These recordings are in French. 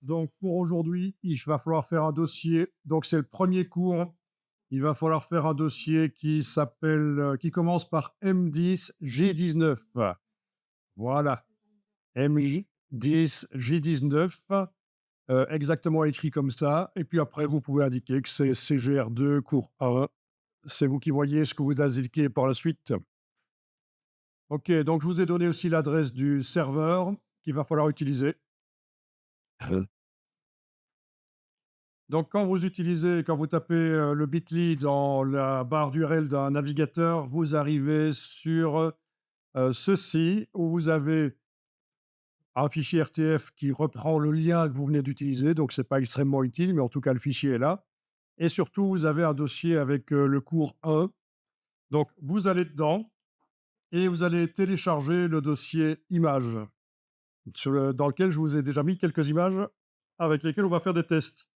Donc, pour aujourd'hui, il va falloir faire un dossier. Donc, c'est le premier cours. Il va falloir faire un dossier qui commence par M10J19. Voilà, M10J19, exactement écrit comme ça. Et puis après, vous pouvez indiquer que c'est CGR2, cours 1. C'est vous qui voyez ce que vous indiquez par la suite. OK, donc je vous ai donné aussi l'adresse du serveur qu'il va falloir utiliser. Donc quand vous tapez, le bit.ly dans la barre d'URL d'un navigateur, vous arrivez sur, ceci, où vous avez un fichier RTF qui reprend le lien que vous venez d'utiliser, donc c'est pas extrêmement utile, mais en tout cas le fichier est là et surtout vous avez un dossier avec, le cours 1. Donc vous allez dedans et vous allez télécharger le dossier images dans lequel je vous ai déjà mis quelques images avec lesquelles on va faire des tests.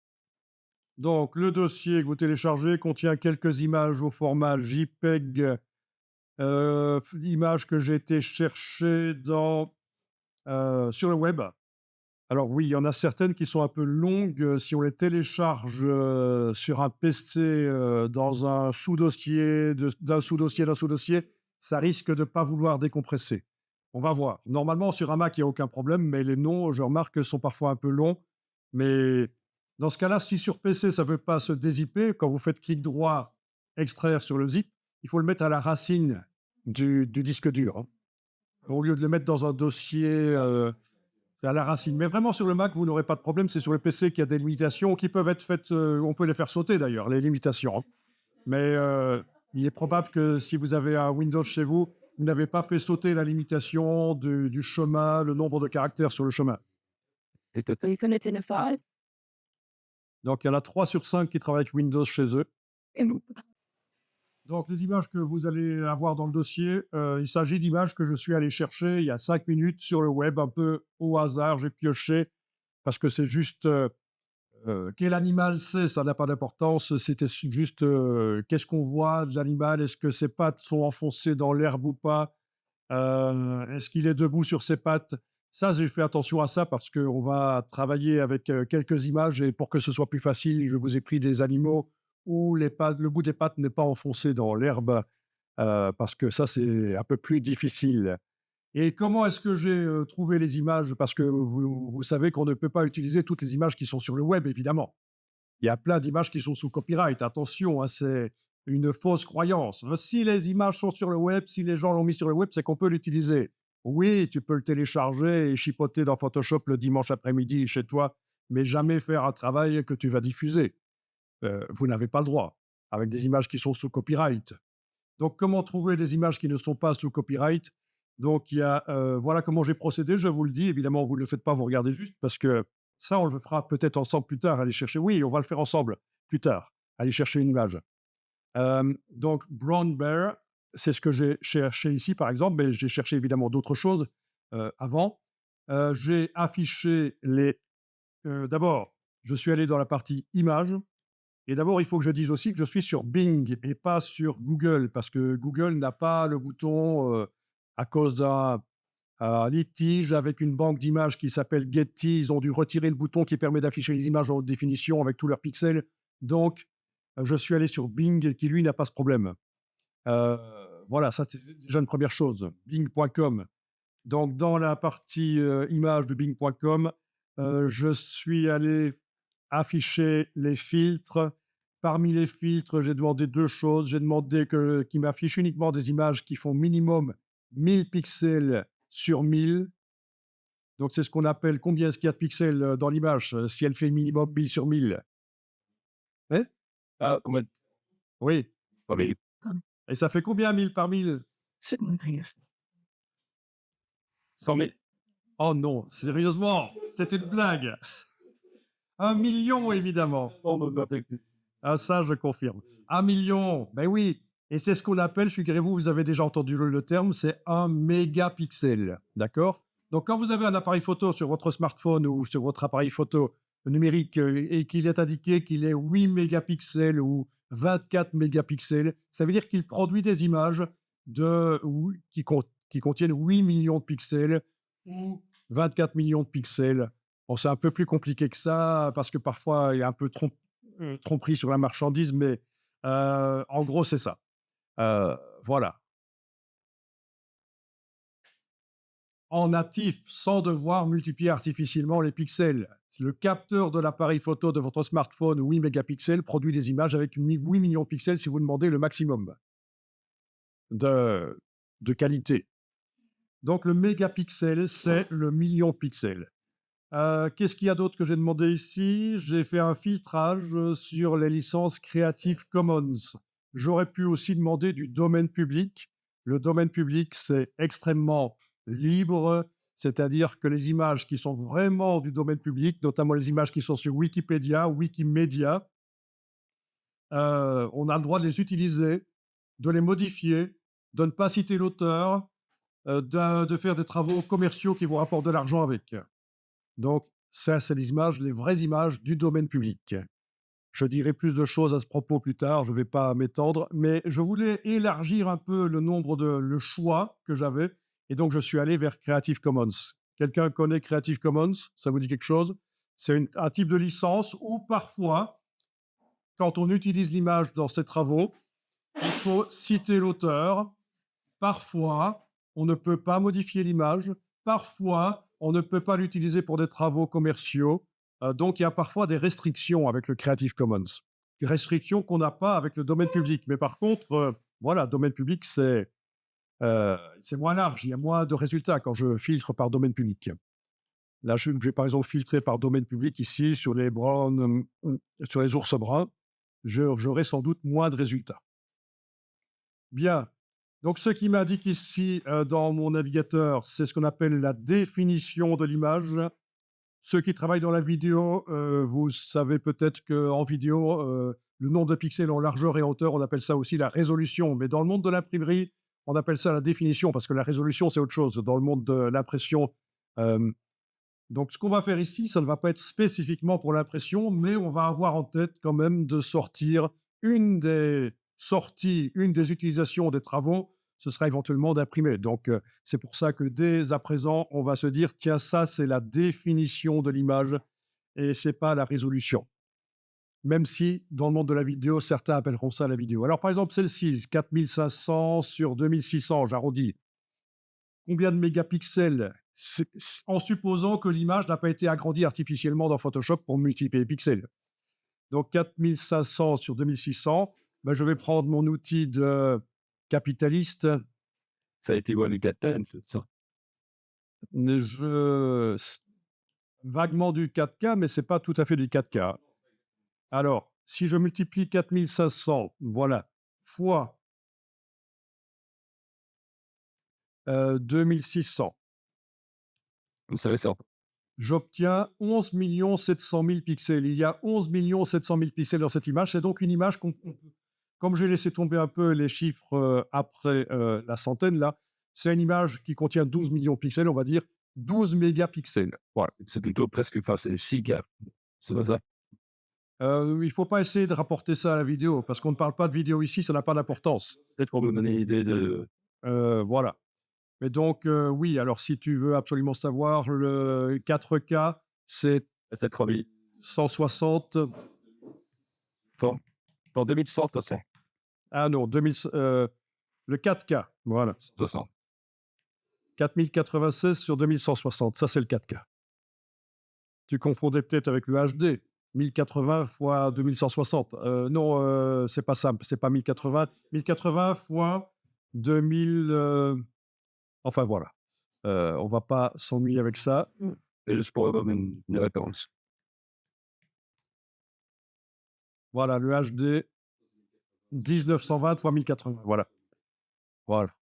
Donc, le dossier que vous téléchargez contient quelques images au format JPEG, images que j'ai été chercher sur le web. Alors oui, il y en a certaines qui sont un peu longues. Si on les télécharge sur un PC dans un sous-dossier, d'un sous-dossier, d'un sous-dossier, ça risque de ne pas vouloir décompresser. On va voir. Normalement, sur un Mac, il n'y a aucun problème, mais les noms, je remarque, sont parfois un peu longs. Mais dans ce cas-là, si sur PC, ça ne veut pas se dézipper, quand vous faites clic droit, extraire sur le zip, il faut le mettre à la racine du disque dur, hein. Au lieu de le mettre dans un dossier c'est à la racine. Mais vraiment sur le Mac, vous n'aurez pas de problème. C'est sur le PC qu'il y a des limitations qui peuvent être faites. On peut les faire sauter d'ailleurs, les limitations, hein. Mais il est probable que si vous avez un Windows chez vous, vous n'avez pas fait sauter la limitation du chemin, le nombre de caractères sur le chemin. Donc il y en a 3 sur 5 qui travaillent avec Windows chez eux. Donc les images que vous allez avoir dans le dossier, il s'agit d'images que je suis allé chercher il y a 5 minutes sur le web, un peu au hasard. J'ai pioché parce que c'est juste quel animal c'est, ça n'a pas d'importance. C'était juste qu'est-ce qu'on voit de l'animal. Est-ce que ses pattes sont enfoncées dans l'herbe ou pas? Est-ce qu'il est debout sur ses pattes? Ça, j'ai fait attention à ça parce qu'on va travailler avec quelques images et pour que ce soit plus facile, je vous ai pris des animaux où le bout des pattes n'est pas enfoncé dans l'herbe parce que ça, c'est un peu plus difficile. Et comment est-ce que j'ai trouvé les images? Parce que vous savez qu'on ne peut pas utiliser toutes les images qui sont sur le web, évidemment. Il y a plein d'images qui sont sous copyright. Attention, hein, c'est une fausse croyance. Si les images sont sur le web, si les gens l'ont mis sur le web, c'est qu'on peut l'utiliser. Oui, tu peux le télécharger et chipoter dans Photoshop le dimanche après-midi chez toi, mais jamais faire un travail que tu vas diffuser. Vous n'avez pas le droit, avec des images qui sont sous copyright. Donc, comment trouver des images qui ne sont pas sous copyright? Donc, voilà comment j'ai procédé. Je vous le dis, évidemment, vous ne le faites pas, vous regardez juste, parce que ça, on le fera peut-être ensemble plus tard. Aller chercher, oui, on va le faire ensemble plus tard. Aller chercher une image. Donc, Brown Bear, c'est ce que j'ai cherché ici, par exemple, mais j'ai cherché évidemment d'autres choses avant. J'ai affiché d'abord, je suis allé dans la partie images. Et d'abord, il faut que je dise aussi que je suis sur Bing et pas sur Google, parce que Google n'a pas le bouton à cause d'un litige avec une banque d'images qui s'appelle Getty. Ils ont dû retirer le bouton qui permet d'afficher les images en haute définition avec tous leurs pixels. Donc, je suis allé sur Bing qui, lui, n'a pas ce problème. Euh, voilà, ça, c'est déjà une première chose. Bing.com. Donc, dans la partie images de Bing.com, je suis allé afficher les filtres. Parmi les filtres, j'ai demandé 2 choses. J'ai demandé qu'il m'affiche uniquement des images qui font minimum 1000 pixels sur 1000. Donc, c'est ce qu'on appelle combien est-ce qu'il y a de pixels dans l'image si elle fait minimum 1000 sur 1000. Hein? Oui. Et ça fait combien 1000 par 1000? 100 000. Oh non, sérieusement, c'est une blague. 1 million, évidemment. Ah, ça, je confirme. 1 million, ben oui. Et c'est ce qu'on appelle, figurez-vous, vous avez déjà entendu le terme, c'est un mégapixel. D'accord? Donc, quand vous avez un appareil photo sur votre smartphone ou sur votre appareil photo numérique et qu'il est indiqué qu'il est 8 mégapixels ou 24 mégapixels, ça veut dire qu'il produit des images qui contiennent 8 millions de pixels ou 24 millions de pixels Bon, c'est un peu plus compliqué que ça parce que parfois il y a un peu tromperie sur la marchandise, mais en gros, c'est ça. Voilà. En natif, sans devoir multiplier artificiellement les pixels. Le capteur de l'appareil photo de votre smartphone 8 mégapixels produit des images avec 8 millions de pixels si vous demandez le maximum de, de qualité. Donc le mégapixel, c'est le million de pixels. Qu'est-ce qu'il y a d'autre que j'ai demandé ici? J'ai fait un filtrage sur les licences Creative Commons. J'aurais pu aussi demander du domaine public. Le domaine public, c'est extrêmement libre, c'est-à-dire que les images qui sont vraiment du domaine public, notamment les images qui sont sur Wikipédia, Wikimedia, on a le droit de les utiliser, de les modifier, de ne pas citer l'auteur, de faire des travaux commerciaux qui vous rapportent de l'argent avec. Donc, ça, c'est les images, les vraies images du domaine public. Je dirai plus de choses à ce propos plus tard, je ne vais pas m'étendre, mais je voulais élargir un peu le choix que j'avais, et donc je suis allé vers Creative Commons. Quelqu'un connaît Creative Commons? Ça vous dit quelque chose? C'est un type de licence où parfois, quand on utilise l'image dans ses travaux, il faut citer l'auteur. Parfois, on ne peut pas modifier l'image. Parfois, on ne peut pas l'utiliser pour des travaux commerciaux. Donc, il y a parfois des restrictions avec le Creative Commons. Des restrictions qu'on n'a pas avec le domaine public. Mais par contre, voilà, domaine public, c'est moins large. Il y a moins de résultats quand je filtre par domaine public. Là, je vais par exemple filtrer par domaine public ici sur les sur les ours bruns. J'aurai sans doute moins de résultats. Bien. Donc, ce qui m'indique ici dans mon navigateur, c'est ce qu'on appelle la définition de l'image. Ceux qui travaillent dans la vidéo, vous savez peut-être qu'en vidéo, le nombre de pixels en largeur et en hauteur, on appelle ça aussi la résolution. Mais dans le monde de l'imprimerie, on appelle ça la définition parce que la résolution, c'est autre chose. Dans le monde de l'impression, donc ce qu'on va faire ici, ça ne va pas être spécifiquement pour l'impression, mais on va avoir en tête quand même de sortir une des sorties, une des utilisations des travaux, ce sera éventuellement d'imprimer. Donc, c'est pour ça que dès à présent, on va se dire, tiens, ça, c'est la définition de l'image et c'est pas la résolution. Même si, dans le monde de la vidéo, certains appelleront ça la vidéo. Alors, par exemple, celle-ci, 4500 sur 2600, j'arrondis. Combien de mégapixels? En supposant que l'image n'a pas été agrandie artificiellement dans Photoshop pour multiplier les pixels. Donc 4500 sur 2600, ben, je vais prendre mon outil de capitaliste. Ça a été quoi, les 4K, c'est ça? Vaguement du 4K, mais c'est pas tout à fait du 4K. Alors, si je multiplie 4500, voilà, fois 2600, Vous savez ça. j'obtiens 11 700 000 pixels. Il y a 11 700 000 pixels dans cette image. C'est donc une image comme j'ai laissé tomber un peu les chiffres après la centaine, là, c'est une image qui contient 12 millions de pixels, on va dire 12 mégapixels. Voilà, c'est plutôt presque, enfin, c'est 6 gars. C'est pas ça? Il ne faut pas essayer de rapporter ça à la vidéo, parce qu'on ne parle pas de vidéo ici, ça n'a pas d'importance. Peut-être pour me donner une idée de. Voilà. Mais donc, oui, alors si tu veux absolument savoir, le 4K, c'est C'est 3000. 160. En 2100, de toute façon. Ah non, le 4K, voilà. 60. 4096 sur 2160, ça c'est le 4K. Tu confondais peut-être avec le HD, 1080 fois 2160. Non, c'est pas ça, c'est pas 1080. 1080 fois 2000. Enfin voilà. On va pas s'ennuyer avec ça. Et juste pour avoir une référence. Voilà, le HD, 1920 fois 1080. Voilà. Voilà.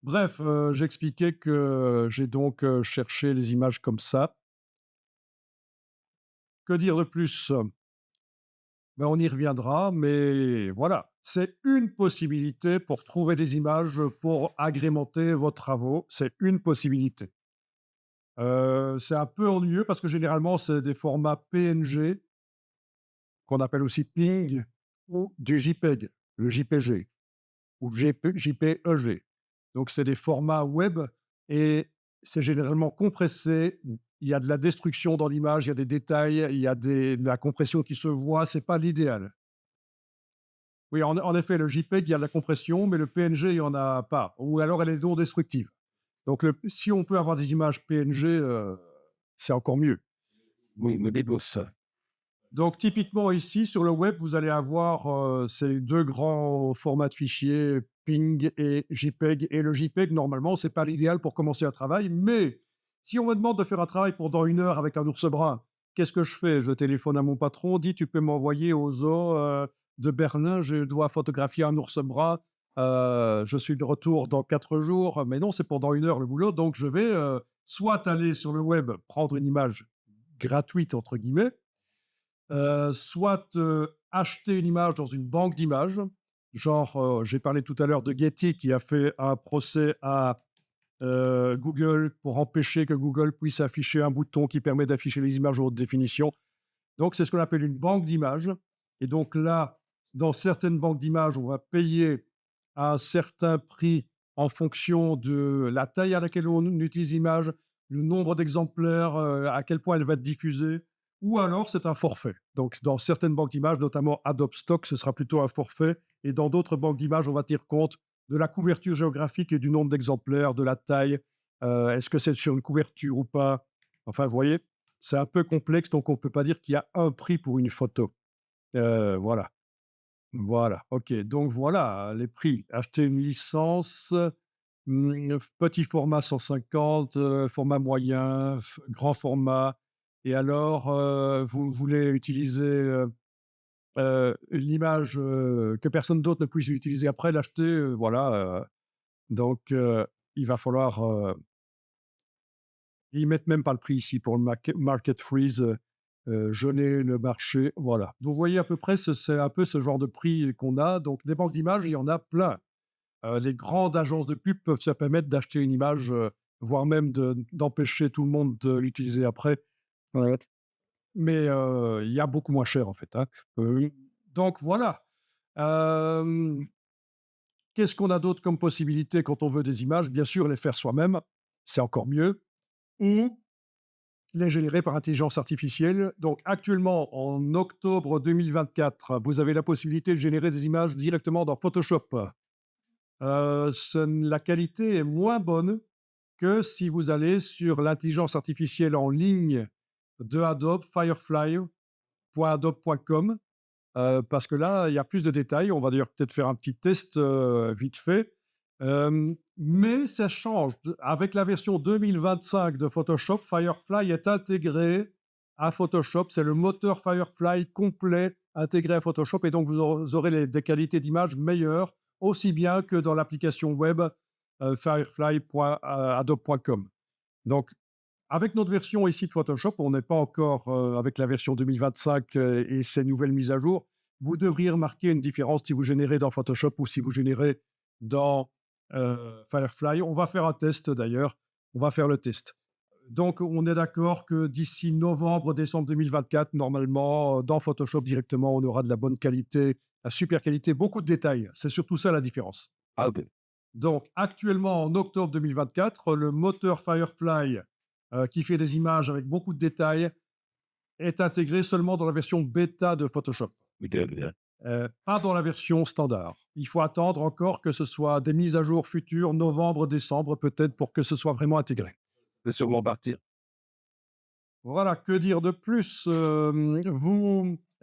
Bref, j'expliquais que j'ai donc cherché les images comme ça. Que dire de plus? Ben, on y reviendra, mais voilà, c'est une possibilité pour trouver des images pour agrémenter vos travaux. C'est une possibilité. C'est un peu ennuyeux parce que généralement, c'est des formats PNG, qu'on appelle aussi PNG, ou du JPEG, le JPG, ou JPEG. Donc, c'est des formats web et c'est généralement compressé il y a de la destruction dans l'image, il y a des détails, il y a de la compression qui se voit, c'est pas l'idéal. Oui, en effet, le JPEG, il y a de la compression, mais le PNG, il y en a pas, ou alors elle est non destructive. Donc si on peut avoir des images PNG, c'est encore mieux. Oui, me débauche. Donc typiquement ici, sur le web, vous allez avoir, ces 2 grands formats de fichiers, PNG et JPEG, et le JPEG, normalement, c'est pas l'idéal pour commencer un travail, mais si on me demande de faire un travail pendant 1 heure avec un ours brun, qu'est-ce que je fais? Je téléphone à mon patron, dis: «Tu peux m'envoyer au zoo, de Berlin, je dois photographier un ours brun, je suis de retour dans 4 jours». Mais non, c'est pendant 1 heure le boulot, donc je vais, soit aller sur le web, prendre une image «gratuite» entre guillemets, soit, acheter une image dans une banque d'images, genre, j'ai parlé tout à l'heure de Getty qui a fait un procès à, Google pour empêcher que Google puisse afficher un bouton qui permet d'afficher les images en haute définition. Donc c'est ce qu'on appelle une banque d'images, et donc là, dans certaines banques d'images, on va payer un certain prix en fonction de la taille à laquelle on utilise l'image, le nombre d'exemplaires, à quel point elle va être diffusée, ou alors c'est un forfait. Donc dans certaines banques d'images, notamment Adobe Stock, ce sera plutôt un forfait, et dans d'autres banques d'images, on va tenir compte de la couverture géographique et du nombre d'exemplaires, de la taille, est-ce que c'est sur une couverture ou pas? Enfin, vous voyez? C'est un peu complexe, donc on ne peut pas dire qu'il y a un prix pour une photo. Voilà, voilà, OK. Donc voilà, les prix. Acheter une licence, petit format 150, format moyen, grand format, et alors, vous voulez utiliser, l'image, que personne d'autre ne puisse utiliser après, l'acheter, voilà, donc il va falloir, ils mettent même pas le prix ici pour le market freeze, geler le marché, voilà. Vous voyez à peu près, c'est un peu ce genre de prix qu'on a. Donc des banques d'images, il y en a plein. Les grandes agences de pub peuvent se permettre d'acheter une image, voire même d'empêcher tout le monde de l'utiliser après. Ouais. Mais il y a beaucoup moins cher en fait, hein. Donc voilà. Hem, Qu'est-ce qu'on a d'autre comme possibilité quand on veut des images? Bien sûr, les faire soi-même, c'est encore mieux, ou les générer par intelligence artificielle. Donc actuellement, en octobre 2024, vous avez la possibilité de générer des images directement dans Photoshop. La qualité est moins bonne que si vous allez sur l'intelligence artificielle en ligne de Adobe, firefly.adobe.com, parce que là, il y a plus de détails. On va d'ailleurs peut-être faire un petit test, vite fait. Mais ça change. Avec la version 2025 de Photoshop, Firefly est intégré à Photoshop. C'est le moteur Firefly complet intégré à Photoshop, et donc vous aurez des qualités d'image meilleures, aussi bien que dans l'application web, firefly.adobe.com. Donc avec notre version ici de Photoshop, on n'est pas encore, avec la version 2025, et ses nouvelles mises à jour. Vous devriez remarquer une différence si vous générez dans Photoshop ou si vous générez dans, Firefly. On va faire un test d'ailleurs, on va faire le test. Donc on est d'accord que d'ici novembre, décembre 2024, normalement, dans Photoshop directement, on aura de la bonne qualité, la super qualité, beaucoup de détails. C'est surtout ça la différence. Ah, OK. Donc, actuellement, en octobre 2024, le moteur Firefly, qui fait des images avec beaucoup de détails, est intégré seulement dans la version bêta de Photoshop, Bien, bien. pas dans la version standard. Il faut attendre encore que ce soit des mises à jour futures, novembre, décembre peut-être, pour que ce soit vraiment intégré. Je vais sûrement partir. Voilà, que dire de plus?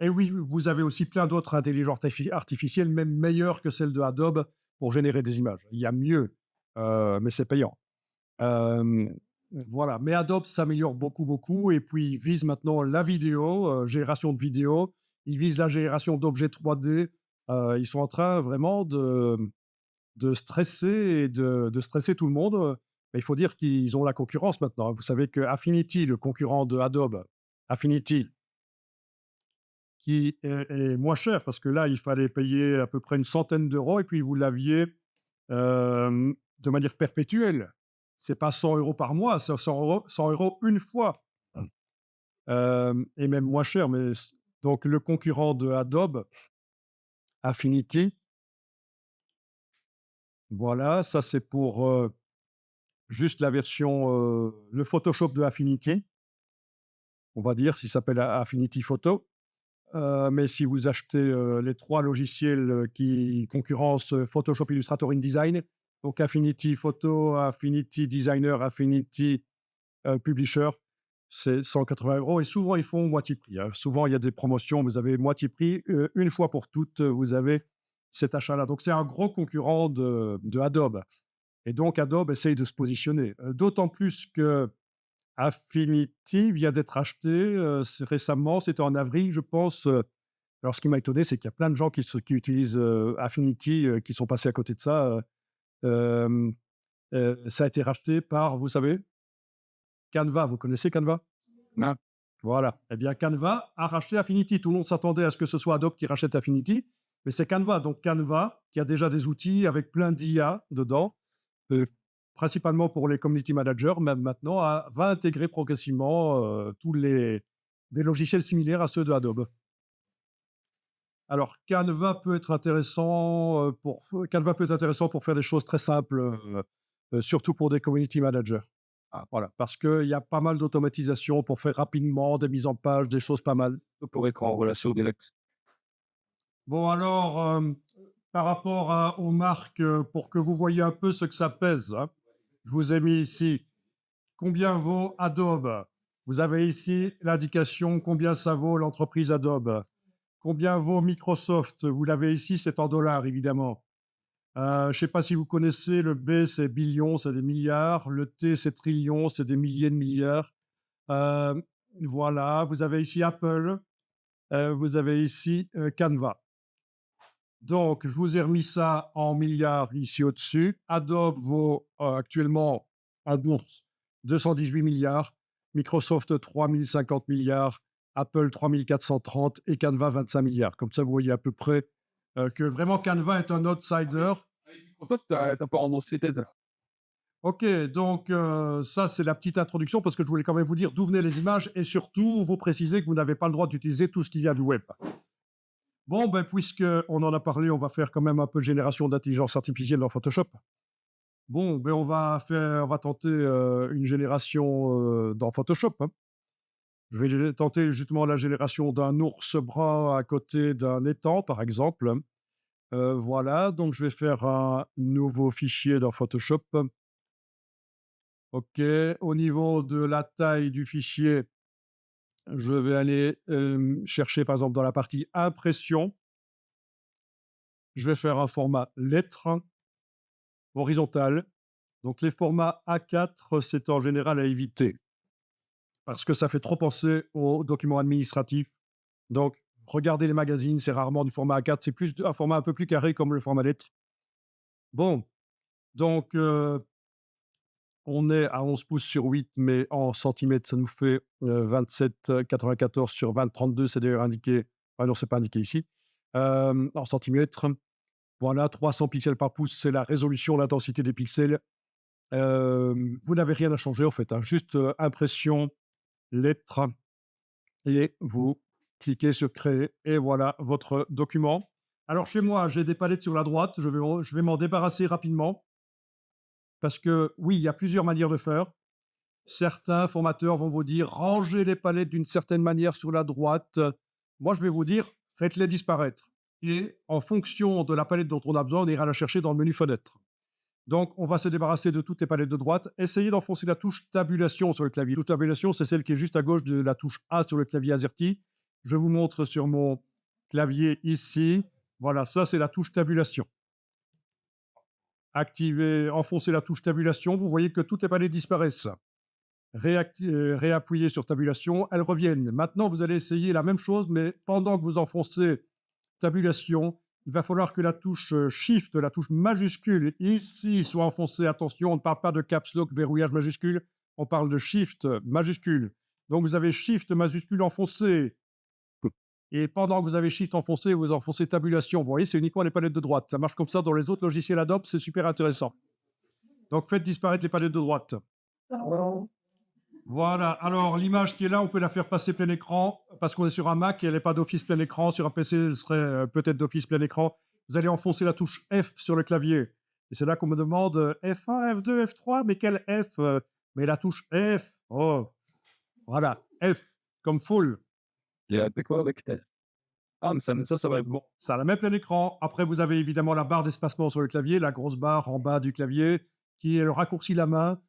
Et oui, vous avez aussi plein d'autres intelligences artificielles, même meilleures que celles de Adobe, pour générer des images. Il y a mieux, mais c'est payant. Hem, voilà, mais Adobe s'améliore beaucoup, beaucoup, et puis ils visent maintenant la vidéo, génération de vidéo. Ils visent la génération d'objets 3D. Ils sont en train vraiment de stresser et de stresser tout le monde, mais il faut dire qu'ils ont la concurrence maintenant, hein. Vous savez que Affinity, le concurrent de Adobe, Affinity, qui est moins cher parce que là, il fallait payer à peu près une centaine d'euros, et puis vous l'aviez, de manière perpétuelle. C'est pas 100 € par mois, c'est 100 € une fois, et même moins cher. Mais donc le concurrent de Adobe, Affinity, voilà, ça c'est pour, juste la version, le Photoshop de Affinity. on va dire, qui s'appelle Affinity Photo. Mais si vous achetez les 3 logiciels qui concurrencent Photoshop, Illustrator, InDesign, donc Affinity Photo, Affinity Designer, Affinity Publisher, c'est 180 € et souvent ils font moitié prix, hein. Souvent il y a des promotions, vous avez moitié prix, une fois pour toutes, vous avez cet achat-là. Donc c'est un gros concurrent de Adobe et donc Adobe essaye de se positionner, d'autant plus que Affinity vient d'être acheté, récemment, c'était en avril, je pense. Alors, ce qui m'a étonné, c'est qu'il y a plein de gens qui utilisent Affinity, qui sont passés à côté de ça. Ça a été racheté par, vous savez, Canva. Vous connaissez Canva? Ah, Voilà. Eh bien, Canva a racheté Affinity. Tout le monde s'attendait à ce que ce soit Adobe qui rachète Affinity, mais c'est Canva. Donc, Canva, qui a déjà des outils avec plein d'IA dedans, euh, principalement pour les community managers, même maintenant, va intégrer progressivement tous des logiciels similaires à ceux de Adobe. Alors, Canva peut être intéressant pour faire des choses très simples, surtout pour des community managers. ah, Voilà, parce qu'il y a pas mal d'automatisation pour faire rapidement des mises en page, des choses pas mal. pour être en relation directe. Bon alors, par rapport aux marques, pour que vous voyez un peu ce que ça pèse, hein, je vous ai mis ici combien vaut Adobe. Vous avez ici l'indication combien ça vaut l'entreprise Adobe. Combien vaut Microsoft? Vous l'avez ici, c'est en dollars évidemment. Je ne sais pas si vous connaissez, le B c'est billion, c'est des milliards. Le T c'est trillion, c'est des milliers de milliards. Euh, voilà, vous avez ici Apple, vous avez ici Canva. Donc, je vous ai remis ça en milliards ici au-dessus. Adobe vaut actuellement à bourse 218 milliards, Microsoft 3050 milliards, Apple 3430 et Canva 25 milliards. Comme ça, vous voyez à peu près que vraiment Canva est un outsider. En fait, tu as pas remboursé les têtes, là. Ok, donc ça c'est la petite introduction parce que je voulais quand même vous dire d'où venaient les images et surtout vous préciser que vous n'avez pas le droit d'utiliser tout ce qu'il y a du web. Bon, ben puisqu'on en a parlé, on va faire quand même un peu de génération d'intelligence artificielle dans Photoshop. Bon, ben on va tenter une génération dans Photoshop, hein. Je vais tenter justement la génération d'un ours brun à côté d'un étang, par exemple. Voilà, donc je vais faire un nouveau fichier dans Photoshop. OK. Au niveau de la taille du fichier, je vais aller chercher par exemple dans la partie impression. Je vais faire un format lettre horizontal. Donc les formats A4, c'est en général à éviter parce que ça fait trop penser aux documents administratifs. Donc regardez les magazines, c'est rarement du format A4, c'est plus un format un peu plus carré comme le format lettre. Bon, donc on est à 11 pouces sur 8, mais en centimètres, ça nous fait 27,94 sur 20,32. C'est d'ailleurs indiqué. Ah non, c'est pas indiqué ici. En centimètres, voilà, 300 pixels par pouce, c'est la résolution, l'intensité des pixels. Vous n'avez rien à changer en fait, hein, juste impression, lettre, et vous cliquez sur créer, et voilà votre document. Alors chez moi, j'ai des palettes sur la droite, je vais m'en débarrasser rapidement, parce que oui, il y a plusieurs manières de faire. Certains formateurs vont vous dire rangez les palettes d'une certaine manière sur la droite. Moi, je vais vous dire faites-les disparaître. Et en fonction de la palette dont on a besoin, on ira la chercher dans le menu fenêtre. Donc, on va se débarrasser de toutes les palettes de droite. Essayez d'enfoncer la touche tabulation sur le clavier. La touche tabulation, c'est celle qui est juste à gauche de la touche A sur le clavier AZERTY. Je vous montre sur mon clavier ici. Voilà, ça, c'est la touche tabulation. Activez, enfoncez la touche tabulation. Vous voyez que toutes les palettes disparaissent. Réappuyez sur tabulation, elles reviennent. Maintenant, vous allez essayer la même chose, mais pendant que vous enfoncez tabulation, il va falloir que la touche Shift, la touche majuscule, ici, soit enfoncée. Attention, on ne parle pas de Caps Lock, verrouillage majuscule, on parle de Shift majuscule. Donc, vous avez Shift majuscule enfoncé. Et pendant que vous avez Shift enfoncé, vous enfoncez tabulation. Vous voyez, c'est uniquement les palettes de droite. Ça marche comme ça dans les autres logiciels Adobe, c'est super intéressant. Donc, faites disparaître les palettes de droite. Voilà, alors l'image qui est là, on peut la faire passer plein écran parce qu'on est sur un Mac et elle n'est pas d'office plein écran. Sur un PC, elle serait peut-être d'office plein écran. Vous allez enfoncer la touche F sur le clavier. Et c'est là qu'on me demande F1, F2, F3, mais quel F Mais la touche F. Oh, voilà, F. comme full. Il a fait quoi avec elle? Ah, mais ça va être bon. Ça a la même plein écran. Après, vous avez évidemment la barre d'espacement sur le clavier, la grosse barre en bas du clavier, qui est le raccourci la main.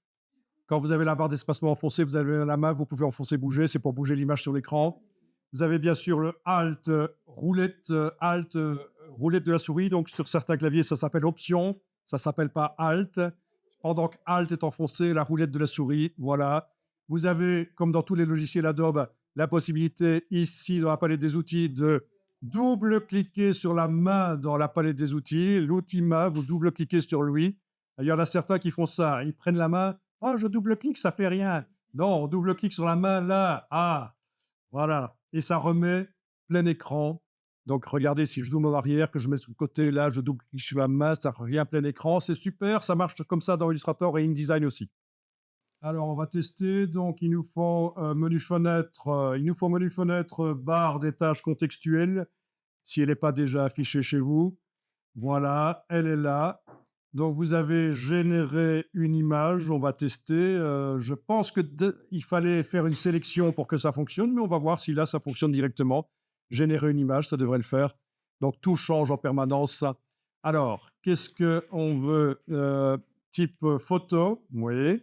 Quand vous avez la barre d'espacement enfoncée, vous avez la main, vous pouvez enfoncer, bouger, c'est pour bouger l'image sur l'écran. Vous avez bien sûr le Alt, Alt, roulette de la souris. Donc sur certains claviers, ça s'appelle Option, ça s'appelle pas Alt. Pendant que Alt est enfoncé, la roulette de la souris, voilà. Vous avez, comme dans tous les logiciels Adobe, la possibilité ici dans la palette des outils de double-cliquer sur la main dans la palette des outils. L'outil main, vous double-cliquez sur lui. Il y en a certains qui font ça. Ils prennent la main. Oh, je double-clique, ça fait rien. Non, on double-clique sur la main là. Ah, voilà. Et ça remet plein écran. Donc, regardez, si je zoome en arrière, que je mets sur le côté, là, je double-clique sur la main, ça revient plein écran. C'est super. Ça marche comme ça dans Illustrator et InDesign aussi. Alors, on va tester. Donc, il nous faut menu fenêtre, barre des tâches contextuelles, si elle n'est pas déjà affichée chez vous. Voilà, elle est là. Donc, vous avez généré une image. On va tester. Je pense qu'il fallait faire une sélection pour que ça fonctionne, mais on va voir si là, ça fonctionne directement. Générer une image, ça devrait le faire. Donc, tout change en permanence. Alors, qu'est-ce qu'on veut type photo, oui.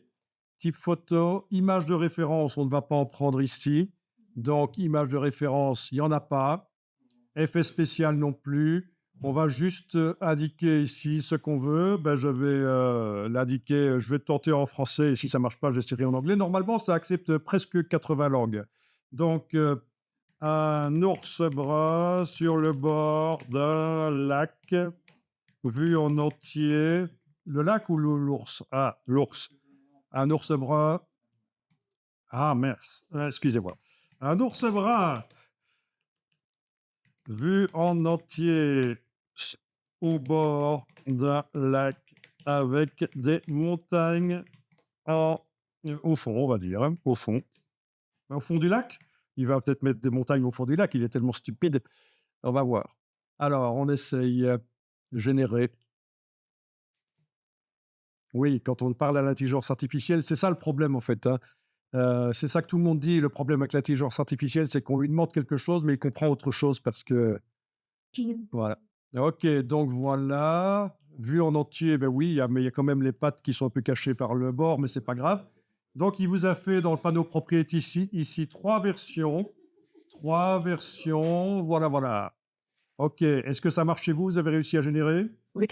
Type photo, image de référence, on ne va pas en prendre ici. Donc, image de référence, il n'y en a pas. Effet spécial non plus. On va juste indiquer ici ce qu'on veut. Ben, je vais l'indiquer, je vais tenter en français. Et si ça ne marche pas, j'essaierai en anglais. Normalement, ça accepte presque 80 langues. Donc, un ours brun sur le bord d'un lac, vu en entier. Le lac ou l'ours? Ah, l'ours. Un ours brun. Ah, merde. Excusez-moi. Un ours brun vu en entier au bord d'un lac avec des montagnes au fond, on va dire, hein, au fond. Au fond du lac? Il va peut-être mettre des montagnes au fond du lac, il est tellement stupide. On va voir. Alors, on essaye générer. Oui, quand on parle à l'intelligence artificielle, c'est ça le problème en fait, hein. C'est ça que tout le monde dit, le problème avec l'intelligence artificielle, c'est qu'on lui demande quelque chose, mais il comprend autre chose parce que voilà. OK, donc voilà. Vu en entier, ben oui, mais il y a quand même les pattes qui sont un peu cachées par le bord, mais c'est pas grave. Donc il vous a fait dans le panneau propriété ici 3 versions. 3 versions, voilà, voilà. OK, est-ce que ça marche chez vous? Vous avez réussi à générer? Oui.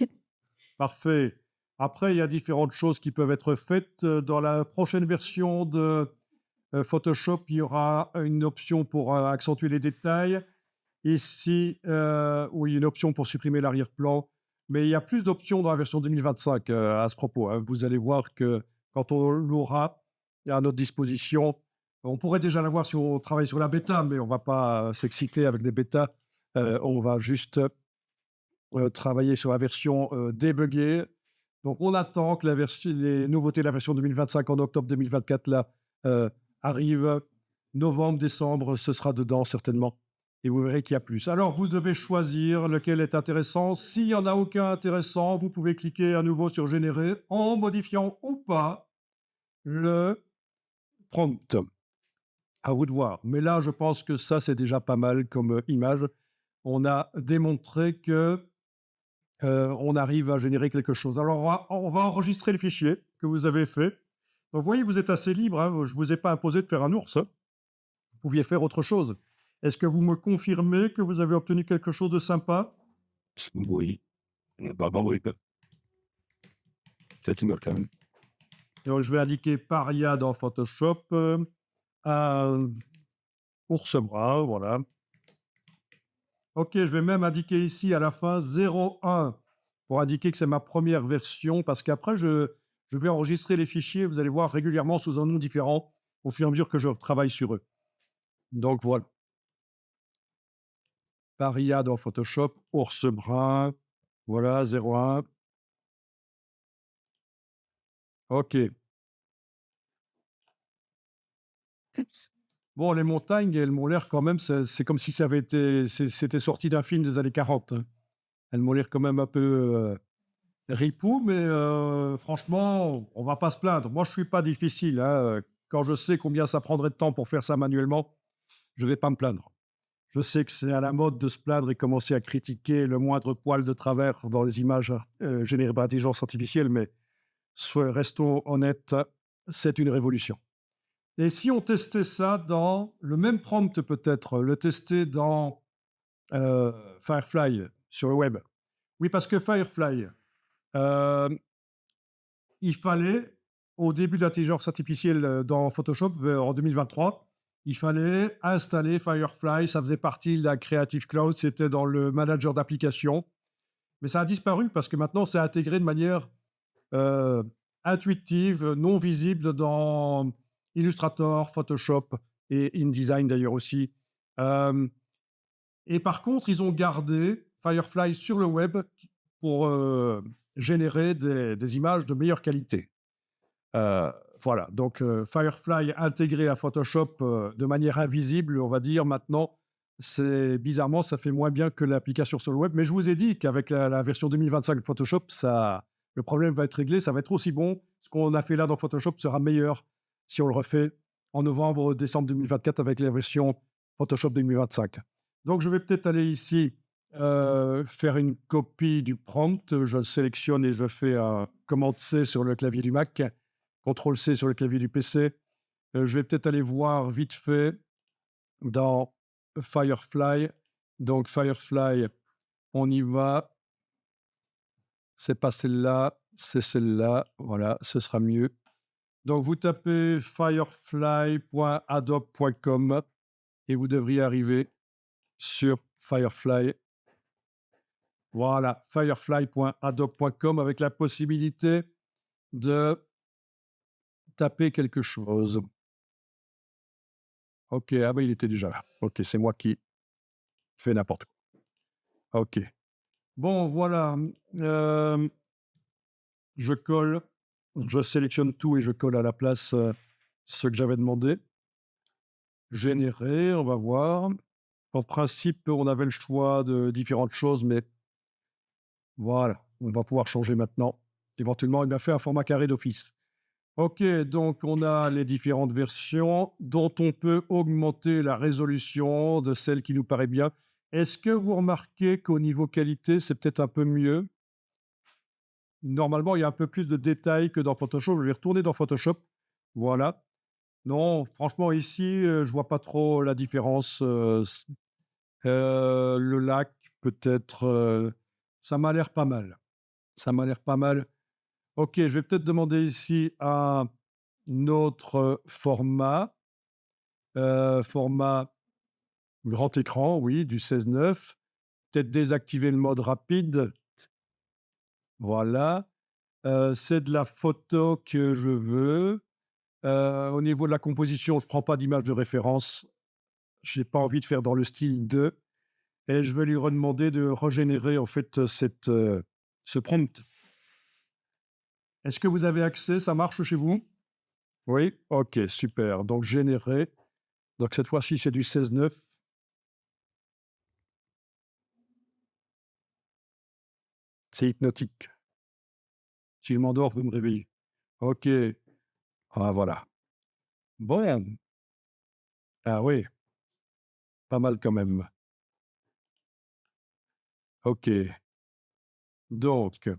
Parfait. Après, il y a différentes choses qui peuvent être faites. Dans la prochaine version de Photoshop, il y aura une option pour accentuer les détails. Ici, oui, une option pour supprimer l'arrière-plan. Mais il y a plus d'options dans la version 2025 à ce propos, hein. Vous allez voir que quand on l'aura à notre disposition, on pourrait déjà l'avoir si on travaille sur la bêta, mais on ne va pas s'exciter avec des bêtas. On va juste travailler sur la version débuggée. Donc, on attend que les nouveautés de la version 2025 en octobre 2024 là, arrivent. Novembre, décembre, ce sera dedans certainement. Et vous verrez qu'il y a plus. Alors, vous devez choisir lequel est intéressant. S'il n'y en a aucun intéressant, vous pouvez cliquer à nouveau sur Générer en modifiant ou pas le prompt. À vous de voir. Mais là, je pense que ça, c'est déjà pas mal comme image. On a démontré que on arrive à générer quelque chose. Alors, on va enregistrer le fichier que vous avez fait. Donc, vous voyez, vous êtes assez libre, hein. Je ne vous ai pas imposé de faire un ours, hein. Vous pouviez faire autre chose. Est-ce que vous me confirmez que vous avez obtenu quelque chose de sympa? Oui. Bah, oui. C'est une quand même. Donc, je vais indiquer Paria dans Photoshop. Un ours brun, voilà. OK, je vais même indiquer ici à la fin 01 pour indiquer que c'est ma première version, parce qu'après, je vais enregistrer les fichiers, vous allez voir, régulièrement sous un nom différent au fur et à mesure que je travaille sur eux. Donc voilà. Paria dans Photoshop, ours brun, voilà, 01. OK. Bon, les montagnes, elles m'ont l'air quand même, c'est comme si c'était sorti d'un film des années 40, hein. Elles m'ont l'air quand même un peu ripou, mais franchement, on va pas se plaindre. Moi, je suis pas difficile, hein. Quand je sais combien ça prendrait de temps pour faire ça manuellement, je ne vais pas me plaindre. Je sais que c'est à la mode de se plaindre et commencer à critiquer le moindre poil de travers dans les images générées par l'intelligence artificielle, mais restons honnêtes, c'est une révolution. Et si on testait ça dans le même prompt peut-être, le tester dans Firefly sur le web. Oui, parce que Firefly, euh, il fallait, au début de l'intelligence artificielle dans Photoshop en 2023, il fallait installer Firefly, ça faisait partie de la Creative Cloud, c'était dans le manager d'application. Mais ça a disparu parce que maintenant, c'est intégré de manière euh, intuitive, non visible dans Illustrator, Photoshop et InDesign d'ailleurs aussi. Euh, et par contre, ils ont gardé Firefly sur le web pour générer des images de meilleure qualité. Voilà, donc Firefly intégré à Photoshop de manière invisible, on va dire maintenant, c'est bizarrement, ça fait moins bien que l'application sur le web. Mais je vous ai dit qu'avec la version 2025 de Photoshop, le problème va être réglé, ça va être aussi bon. Ce qu'on a fait là dans Photoshop sera meilleur si on le refait en novembre, décembre 2024 avec la version Photoshop 2025. Donc je vais peut-être aller ici faire une copie du prompt. Je le sélectionne et je fais un commande C sur le clavier du Mac. CTRL-C sur le clavier du PC. Je vais peut-être aller voir vite fait dans Firefly. Donc Firefly, on y va. C'est pas celle-là, c'est celle-là. Voilà, ce sera mieux. Donc vous tapez firefly.adobe.com et vous devriez arriver sur Firefly. Voilà, firefly.adobe.com avec la possibilité de taper quelque chose. Ok, ah ben il était déjà là. Ok, c'est moi qui fais n'importe quoi. Ok. Bon, voilà. Je colle, je sélectionne tout et je colle à la place ce que j'avais demandé. Générer, on va voir. En principe, on avait le choix de différentes choses, mais voilà, on va pouvoir changer maintenant. Éventuellement, il m'a fait un format carré d'office. Ok, donc on a les différentes versions dont on peut augmenter la résolution de celle qui nous paraît bien. Est-ce que vous remarquez qu'au niveau qualité, c'est peut-être un peu mieux? Normalement, il y a un peu plus de détails que dans Photoshop. Je vais retourner dans Photoshop. Voilà. Non, franchement, ici, je vois pas trop la différence. Le lac, peut-être, ça m'a l'air pas mal. Ça m'a l'air pas mal. Ok, je vais peut-être demander ici un autre format. Format grand écran, oui, du 16:9. Peut-être désactiver le mode rapide. Voilà. C'est de la photo que je veux. Au niveau de la composition, je ne prends pas d'image de référence. Je n'ai pas envie de faire dans le style de. Et je vais lui redemander de régénérer en fait ce prompt. Est-ce que vous avez accès? Ça marche chez vous? Oui? Ok, super. Donc générer. Donc cette fois-ci, c'est du 16:9. C'est hypnotique. Si je m'endors, vous me réveillez. Ok. Ah, voilà. Bon. Ah oui, pas mal quand même. Ok. Donc,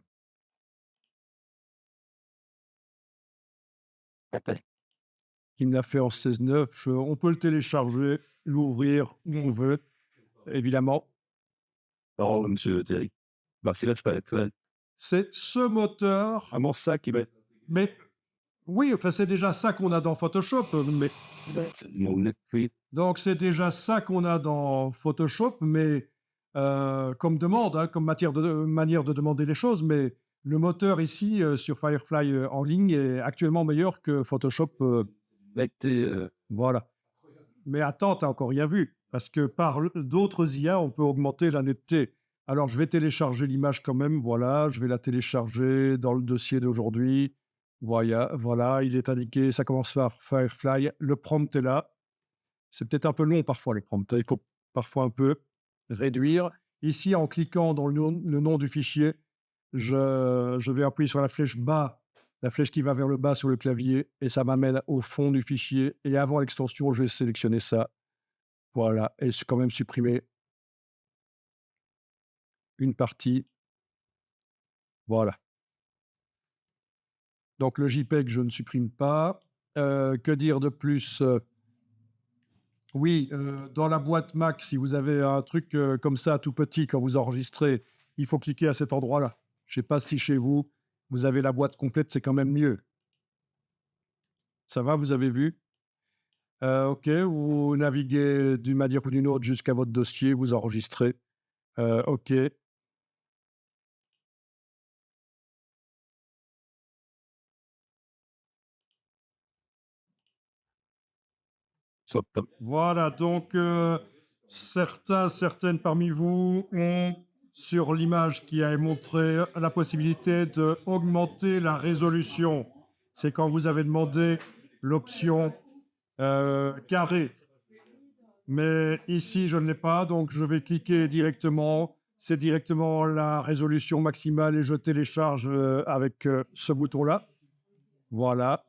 il me l'a fait en 16:9. On peut le télécharger, l'ouvrir où on veut, évidemment. Non, monsieur Thierry. Bah, c'est là que je peux être. C'est ce moteur, Vraiment ça qui va être. mais oui, enfin, c'est déjà ça qu'on a dans Photoshop. Mais, C'est mon esprit. donc, c'est déjà ça qu'on a dans Photoshop, mais comme demande, hein, comme manière de demander les choses. Mais le moteur ici, sur Firefly en ligne, est actuellement meilleur que Photoshop. Voilà. Mais attends, t'as encore rien vu, parce que par d'autres IA, on peut augmenter la netteté. Alors, je vais télécharger l'image quand même, voilà, je vais la télécharger dans le dossier d'aujourd'hui. Voilà, il est indiqué, ça commence par Firefly, le prompt est là. C'est peut-être un peu long parfois, les prompts, il faut parfois un peu réduire. Ici, en cliquant dans le nom du fichier, je vais appuyer sur la flèche bas, la flèche qui va vers le bas sur le clavier, et ça m'amène au fond du fichier. Et avant l'extension, je vais sélectionner ça. Voilà, et quand même supprimer une partie. Voilà. Donc le JPEG, je ne supprime pas. Que dire de plus? Oui, dans la boîte Mac, si vous avez un truc, comme ça tout petit quand vous enregistrez, il faut cliquer à cet endroit-là. Je ne sais pas si chez vous, vous avez la boîte complète, c'est quand même mieux. Ça va, vous avez vu? OK, vous naviguez d'une manière ou d'une autre jusqu'à votre dossier, vous enregistrez. OK, Stop. voilà donc certaines parmi vous ont, sur l'image qui est montrée, la possibilité d'augmenter la résolution. C'est quand vous avez demandé l'option, carré. Mais ici, je ne l'ai pas, donc je vais cliquer directement. C'est directement la résolution maximale et je télécharge, avec, ce bouton-là. Voilà,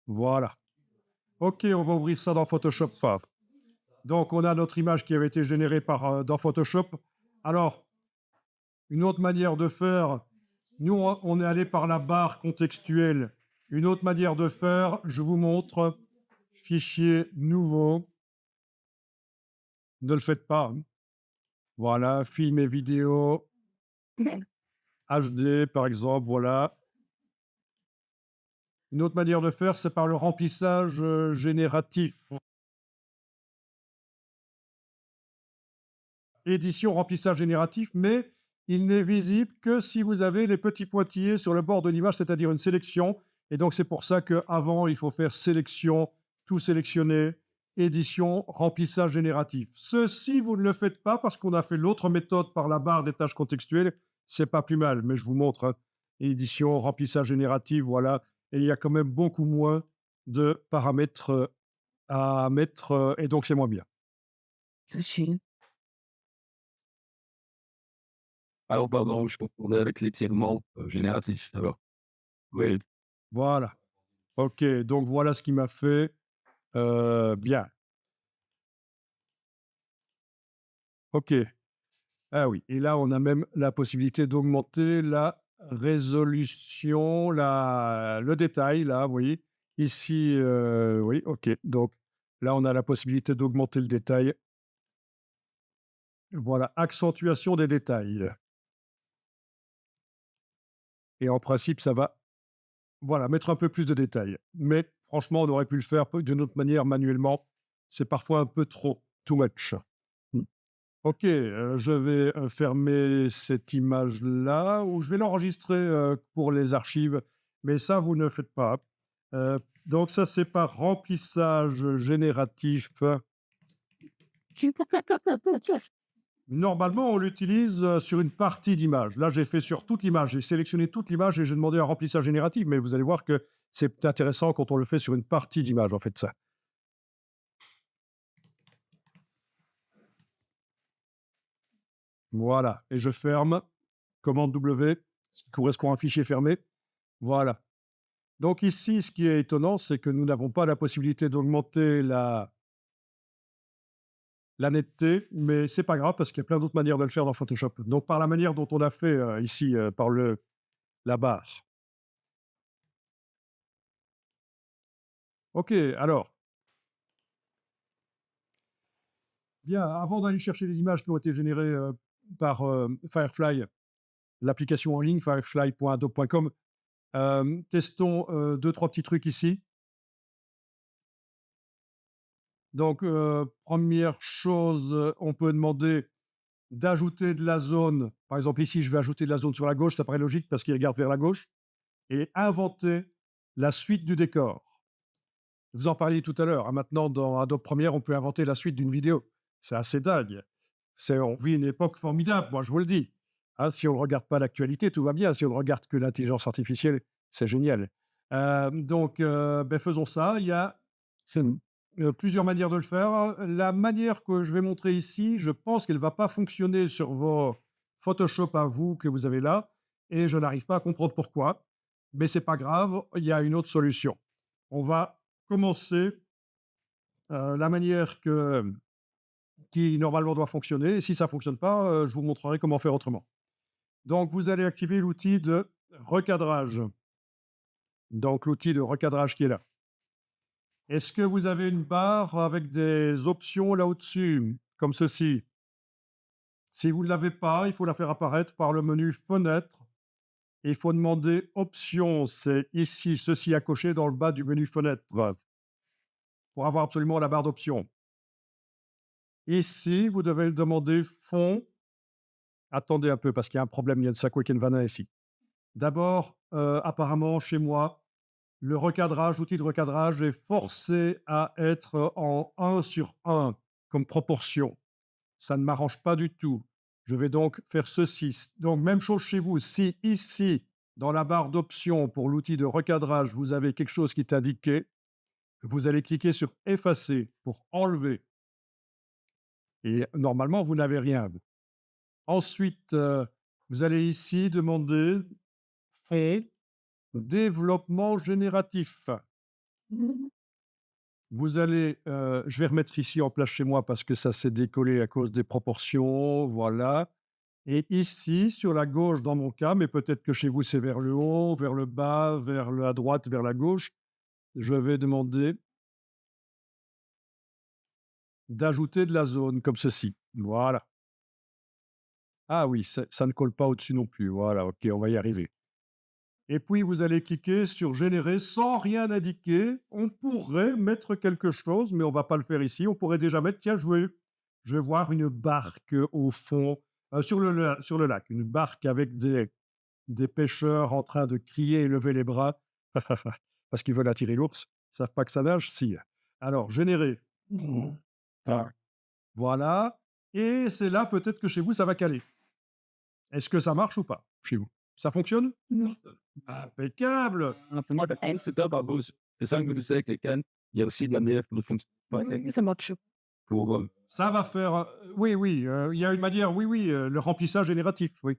voilà. OK, on va ouvrir ça dans Photoshop. Donc, on a notre image qui avait été générée dans Photoshop. Alors, une autre manière de faire, nous, on est allé par la barre contextuelle. Une autre manière de faire, je vous montre, fichier nouveau. Ne le faites pas, hein. Voilà, film et vidéo, HD, par exemple, voilà. Une autre manière de faire, c'est par le remplissage génératif. Édition remplissage génératif, mais il n'est visible que si vous avez les petits pointillés sur le bord de l'image, c'est-à-dire une sélection. Et donc, c'est pour ça qu'avant, il faut faire sélection, tout sélectionner, édition, remplissage génératif. Ceci, vous ne le faites pas parce qu'on a fait l'autre méthode par la barre des tâches contextuelles. C'est pas plus mal, mais je vous montre, hein. Édition, remplissage génératif, voilà. Et il y a quand même beaucoup moins de paramètres à mettre, et donc c'est moins bien. Alors pardon, je confondais avec l'étirement, génératif alors. Oui, Voilà. OK, donc voilà ce qui m'a fait. Bien. OK. Ah oui, et là, on a même la possibilité d'augmenter la résolution, le détail, là, vous voyez? Ici, oui, OK. Donc là, on a la possibilité d'augmenter le détail. Voilà, accentuation des détails. Et en principe, ça va, voilà, mettre un peu plus de détails. Mais franchement, on aurait pu le faire d'une autre manière manuellement. C'est parfois un peu trop, too much. Mmh. OK, je vais, fermer cette image-là ou je vais l'enregistrer, pour les archives, mais ça, vous ne faites pas. Heu, donc ça, c'est par remplissage génératif. Normalement, on l'utilise, sur une partie d'image. Là, j'ai fait sur toute l'image. J'ai sélectionné toute l'image et j'ai demandé un remplissage génératif, mais vous allez voir que c'est intéressant quand on le fait sur une partie d'image, en fait, ça. Voilà, et je ferme, commande W, ce qui correspond à un fichier fermé. Voilà. Donc ici, ce qui est étonnant, c'est que nous n'avons pas la possibilité d'augmenter la netteté, mais c'est pas grave parce qu'il y a plein d'autres manières de le faire dans Photoshop. Donc par la manière dont on a fait, ici, par la barre. OK, alors, bien, avant d'aller chercher les images qui ont été générées, par, Firefly, l'application en ligne firefly.adobe.com, testons, 2-3 petits trucs ici. Donc, 1re chose, on peut demander d'ajouter de la zone. Par exemple, ici, je vais ajouter de la zone sur la gauche, ça paraît logique parce qu'il regarde vers la gauche, et inventer la suite du décor. Vous en parliez tout à l'heure, hein, maintenant dans Adobe Premiere, on peut inventer la suite d'une vidéo. C'est assez dingue. On vit une époque formidable, moi je vous le dis. Hein, si on ne regarde pas l'actualité, tout va bien. Si on ne regarde que l'intelligence artificielle, c'est génial. Donc, ben, faisons ça. Il y a plusieurs manières de le faire. La manière que je vais montrer ici, je pense qu'elle ne va pas fonctionner sur vos Photoshop à vous que vous avez là, et je n'arrive pas à comprendre pourquoi. Mais c'est pas grave, il y a une autre solution. On va commencer, la manière que qui normalement doit fonctionner. Et si ça ne fonctionne pas, je vous montrerai comment faire autrement. Donc, vous allez activer l'outil de recadrage. Donc, l'outil de recadrage qui est là. Est-ce que vous avez une barre avec des options là au-dessus, comme ceci? Si vous ne l'avez pas, il faut la faire apparaître par le menu Fenêtre et il faut demander Options. C'est ici, ceci à cocher dans le bas du menu Fenêtre pour avoir absolument la barre d'options. Ici, vous devez demander Fond. Attendez un peu parce qu'il y a un problème, il y a de Sakwekenvana ici. D'abord, apparemment, chez moi, le recadrage, l'outil de recadrage est forcé à être en 1:1 comme proportion. Ça ne m'arrange pas du tout. Je vais donc faire ceci. Donc, même chose chez vous. Si ici, dans la barre d'options pour l'outil de recadrage, vous avez quelque chose qui est indiqué, vous allez cliquer sur Effacer pour enlever. Et normalement, vous n'avez rien. Ensuite, vous allez ici demander Fond, développement génératif. Vous allez, je vais remettre ici en place chez moi parce que ça s'est décollé à cause des proportions, voilà. Et ici, sur la gauche dans mon cas, mais peut-être que chez vous c'est vers le haut, vers le bas, vers la droite, vers la gauche, je vais demander d'ajouter de la zone comme ceci. Voilà. Ah oui, ça ne colle pas au-dessus non plus. Voilà, OK, on va y arriver. Et puis vous allez cliquer sur générer sans rien indiquer. On pourrait mettre quelque chose, mais on va pas le faire ici. On pourrait déjà mettre, tiens, je vais voir une barque au fond, sur le lac, une barque avec des pêcheurs en train de crier et lever les bras parce qu'ils veulent attirer l'ours. Ils savent pas que ça nage, si. Alors, générer. Ah. Voilà. Et c'est là peut-être que chez vous, ça va caler. Est-ce que ça marche ou pas chez vous? Ça fonctionne? Impeccable. Für moi, der einzige Serverlose. Wir sagen, würde ich sagen, il y a aussi de la meilleure de fonctionnement. Ça marche. Pour, Ça va faire, oui, oui, il y a une manière, oui, oui, le remplissage génératif, oui.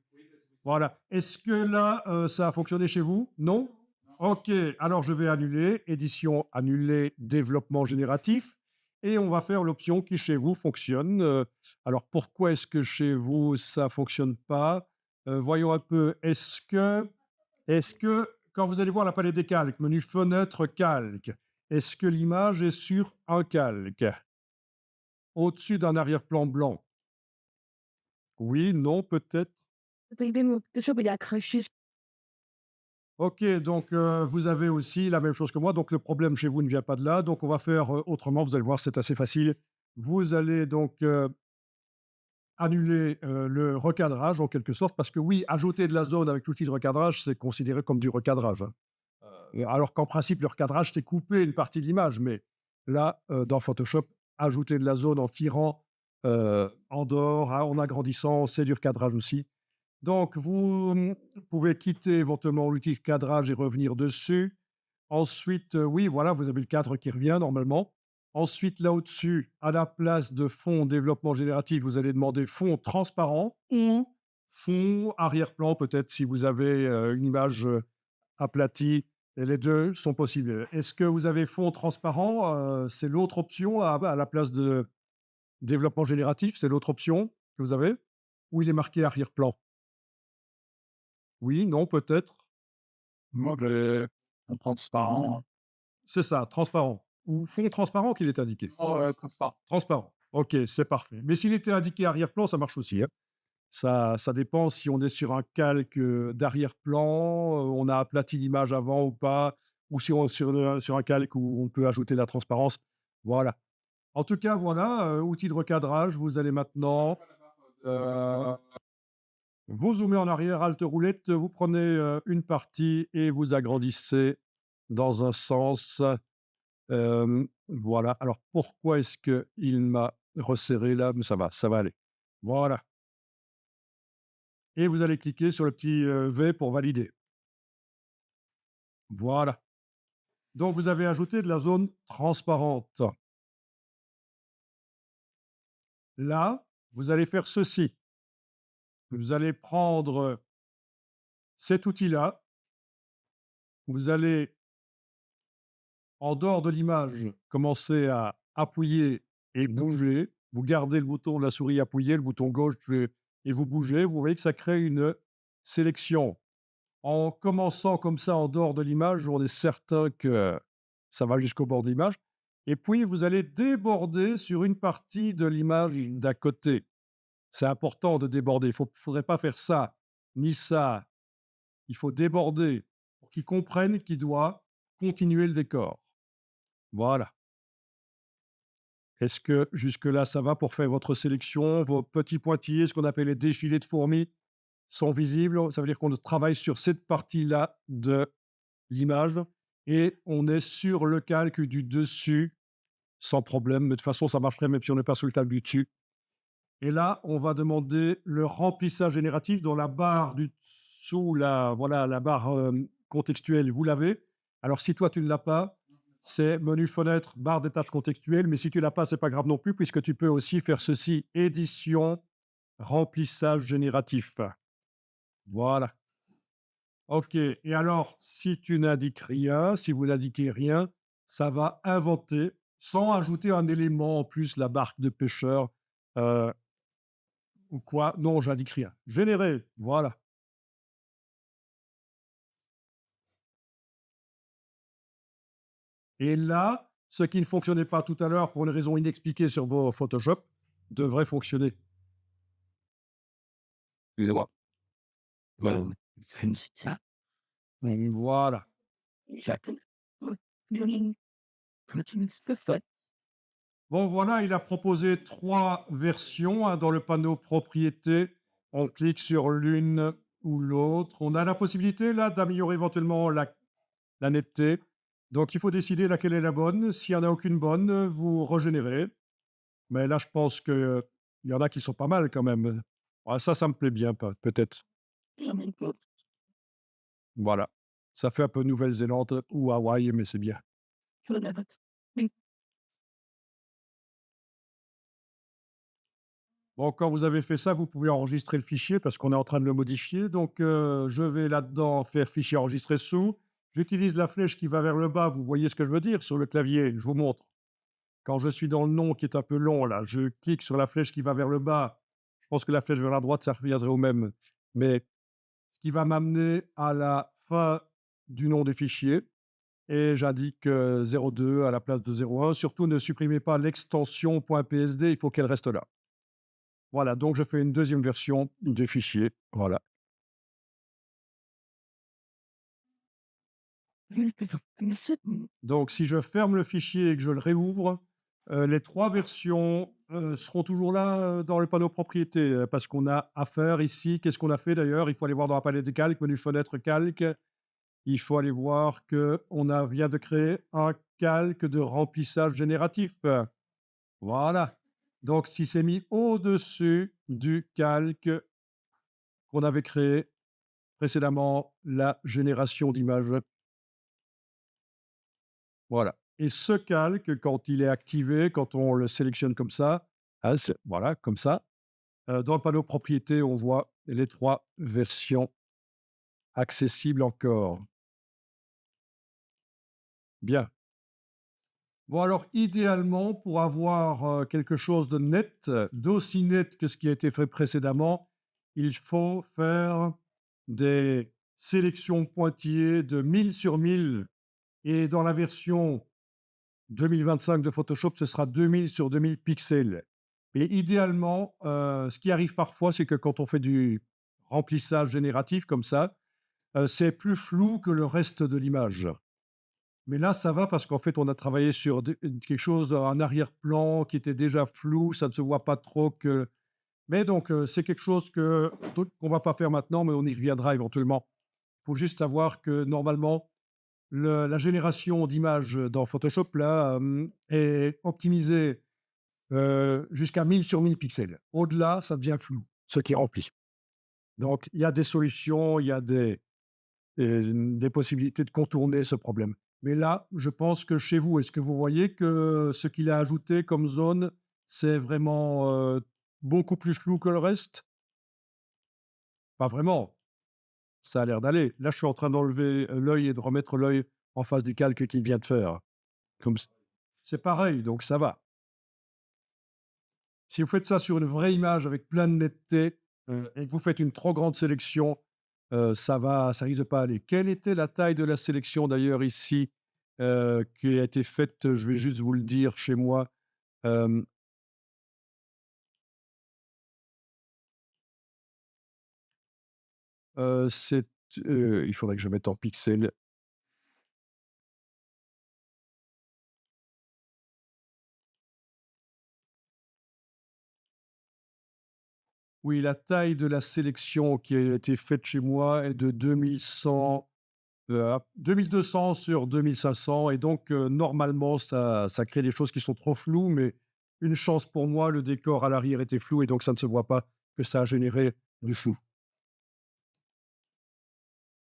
Voilà. Est-ce que là, ça a fonctionné chez vous? Non? OK, alors je vais annuler, édition annulée, développement génératif et on va faire l'option qui chez vous fonctionne. Alors pourquoi est-ce que chez vous ça fonctionne pas? Voyons un peu. Est-ce que quand vous allez voir la palette des calques, menu fenêtre calque, est-ce que l'image est sur un calque? Au-dessus d'un arrière-plan blanc? Oui, non, peut-être? OK, donc vous avez aussi la même chose que moi, donc le problème chez vous ne vient pas de là, donc on va faire, autrement, vous allez voir, c'est assez facile. Vous allez donc, annuler, le recadrage en quelque sorte, parce que oui, ajouter de la zone avec l'outil de recadrage, c'est considéré comme du recadrage, hein. Alors qu'en principe, le recadrage, c'est couper une partie de l'image, mais là, dans Photoshop, ajouter de la zone en tirant, en dehors, en agrandissant, c'est du recadrage aussi. Donc vous, pouvez quitter éventuellement l'outil de cadrage et revenir dessus. Ensuite, oui, voilà, vous avez le cadre qui revient normalement. Ensuite, là au-dessus, à la place de fond développement génératif, vous allez demander fond transparent ou fond arrière-plan, peut-être si vous avez, une image, aplatie, et les 2 sont possibles. Est-ce que vous avez fond transparent? C'est l'autre option à la place de développement génératif, c'est l'autre option que vous avez? Ou il est marqué arrière-plan? Oui, non, peut-être? moi, j'ai un transparent. C'est ça, transparent ou fond transparent qu'il est indiqué? Oh, comme ça. Transparent. OK, c'est parfait. Mais s'il était indiqué arrière-plan, ça marche aussi, hein. Ça dépend si on est sur un calque, d'arrière-plan, on a aplati l'image avant ou pas, ou si on est sur un calque où on peut ajouter de la transparence. Voilà. En tout cas, voilà, outil de recadrage, vous allez maintenant, heu, vous zoomez en arrière, alt roulette, vous prenez, une partie et vous agrandissez dans un sens. Voilà. Alors pourquoi est-ce qu'il m'a resserré là? Mais ça va aller. Voilà et vous allez cliquer sur le petit, V pour valider. Voilà. Donc vous avez ajouté de la zone transparente. Là, vous allez faire ceci. Vous allez prendre cet outil-là, vous allez, en dehors de l'image, commencer à appuyer et bouger. vous gardez le bouton de la souris appuyé, le bouton gauche, et vous bougez, vous voyez que ça crée une sélection. En commençant comme ça en dehors de l'image, on est certain que ça va jusqu'au bord de l'image. Et puis, vous allez déborder sur une partie de l'image d'à côté. C'est important de déborder. Il ne faudrait pas faire ça, ni ça. Il faut déborder pour qu'il comprenne qu'il doit continuer le décor. Voilà. Est-ce que jusque-là, ça va pour faire votre sélection? Vos petits pointillés, ce qu'on appelle les défilés de fourmis, sont visibles. Ça veut dire qu'on travaille sur cette partie-là de l'image et on est sur le calque du dessus sans problème. Mais de toute façon, ça marcherait même si on n'est pas sur le calque du dessus. Et là, on va demander le remplissage génératif dans la barre du dessous, voilà, la barre contextuelle, vous l'avez. Alors, si toi, tu ne l'as pas, c'est menu fenêtre, barre des tâches contextuelles. Mais si tu ne l'as pas, c'est pas grave non plus, puisque tu peux aussi faire ceci, édition, remplissage génératif. Voilà. OK. Et alors, si tu n'indiques rien, si vous n'indiquez rien, ça va inventer, sans ajouter un élément en plus, la barque de pêcheur euh, ou quoi. Non, j'indique rien. Générer, voilà. Et là, ce qui ne fonctionnait pas tout à l'heure pour une raison inexpliquée sur vos Photoshop devrait fonctionner. Excusez-moi. Voilà. C'est ça. Voilà. Bon, voilà, il a proposé 3 versions, hein, dans le panneau propriété. On clique sur l'une ou l'autre. On a la possibilité, là, d'améliorer éventuellement la netteté. Donc, il faut décider laquelle est la bonne. S'il n'y en a aucune bonne, vous régénérez. Mais là, je pense qu'il y en a qui sont pas mal quand même. Ouais, ça me plaît bien, peut-être. Voilà. Ça fait un peu Nouvelle-Zélande ou Hawaï, mais c'est bien. Bon, quand vous avez fait ça, vous pouvez enregistrer le fichier parce qu'on est en train de le modifier. Donc, je vais là-dedans faire fichier enregistré sous. J'utilise la flèche qui va vers le bas. Vous voyez ce que je veux dire sur le clavier. Je vous montre. Quand je suis dans le nom qui est un peu long, là, je clique sur la flèche qui va vers le bas. Je pense que la flèche vers la droite, ça reviendrait au même. Mais ce qui va m'amener à la fin du nom des fichiers. Et j'indique 02 à la place de 01. Surtout, ne supprimez pas l'extension .psd. Il faut qu'elle reste là. Voilà, donc je fais une deuxième version du fichier. Voilà. Donc, si je ferme le fichier et que je le réouvre, les 3 versions seront toujours là dans le panneau propriété, parce qu'on a à faire ici. Qu'est-ce qu'on a fait d'ailleurs? Il faut aller voir dans la palette de calque, menu fenêtre calque. Il faut aller voir qu'on vient de créer un calque de remplissage génératif. Voilà. Donc, si c'est mis au-dessus du calque qu'on avait créé précédemment, la génération d'images. Voilà. Et ce calque, quand il est activé, quand on le sélectionne comme ça, hein, voilà, comme ça, dans le panneau propriété, on voit les 3 versions accessibles encore. Bien. Bon, alors, idéalement, pour avoir quelque chose de net, d'aussi net que ce qui a été fait précédemment, il faut faire des sélections pointillées de 1000 sur 1000. Et dans la version 2025 de Photoshop, ce sera 2000 sur 2000 pixels. Et idéalement, ce qui arrive parfois, c'est que quand on fait du remplissage génératif comme ça, c'est plus flou que le reste de l'image. Mais là, ça va parce qu'en fait, on a travaillé sur quelque chose, un arrière-plan qui était déjà flou, ça ne se voit pas trop que... Mais donc, c'est quelque chose qu'on ne va pas faire maintenant, mais on y reviendra éventuellement. Il faut juste savoir que normalement, la génération d'images dans Photoshop là, est optimisée jusqu'à 1000 sur 1000 pixels. Au-delà, ça devient flou, ce qui remplit. Donc, il y a des solutions, il y a des possibilités de contourner ce problème. Mais là, je pense que chez vous, est-ce que vous voyez que ce qu'il a ajouté comme zone, c'est vraiment beaucoup plus flou que le reste? Pas vraiment. Ça a l'air d'aller. Là, je suis en train d'enlever l'œil et de remettre l'œil en face du calque qu'il vient de faire. Comme c'est pareil, donc ça va. Si vous faites ça sur une vraie image avec plein de netteté, et que vous faites une trop grande sélection, ça risque de pas aller. Quelle était la taille de la sélection d'ailleurs ici, qui a été faite? Je vais juste vous le dire chez moi. Hem, c'est, il faudrait que je mette en pixels. Oui, la taille de la sélection qui a été faite chez moi est de 2100, 2200 sur 2500 et donc normalement ça crée des choses qui sont trop floues, mais une chance pour moi, le décor à l'arrière était flou et donc ça ne se voit pas que ça a généré du flou.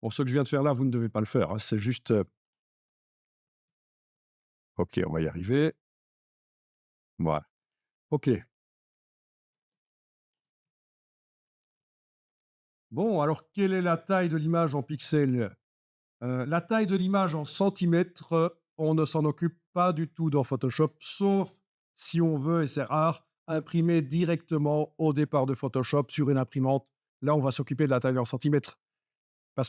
Bon, ce que je viens de faire là, vous ne devez pas le faire, hein, c'est juste, OK, on va y arriver. Voilà. OK. Bon, alors quelle est la taille de l'image en pixels? La taille de l'image en centimètres, on ne s'en occupe pas du tout dans Photoshop, sauf si on veut, et c'est rare, imprimer directement au départ de Photoshop sur une imprimante. Là, on va s'occuper de la taille en centimètres.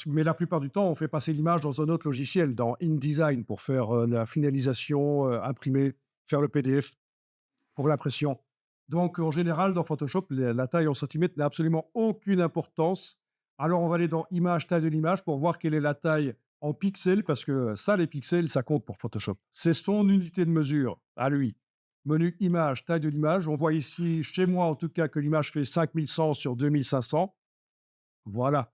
Mais la plupart du temps, on fait passer l'image dans un autre logiciel, dans InDesign, pour faire la finalisation, imprimer, faire le PDF pour l'impression. Donc, en général, dans Photoshop, la taille en centimètres n'a absolument aucune importance. Alors, on va aller dans Image, taille de l'image pour voir quelle est la taille en pixels, parce que ça, les pixels, ça compte pour Photoshop. C'est son unité de mesure à lui. Menu Image, taille de l'image. On voit ici, chez moi en tout cas, que l'image fait 5100 sur 2500. Voilà.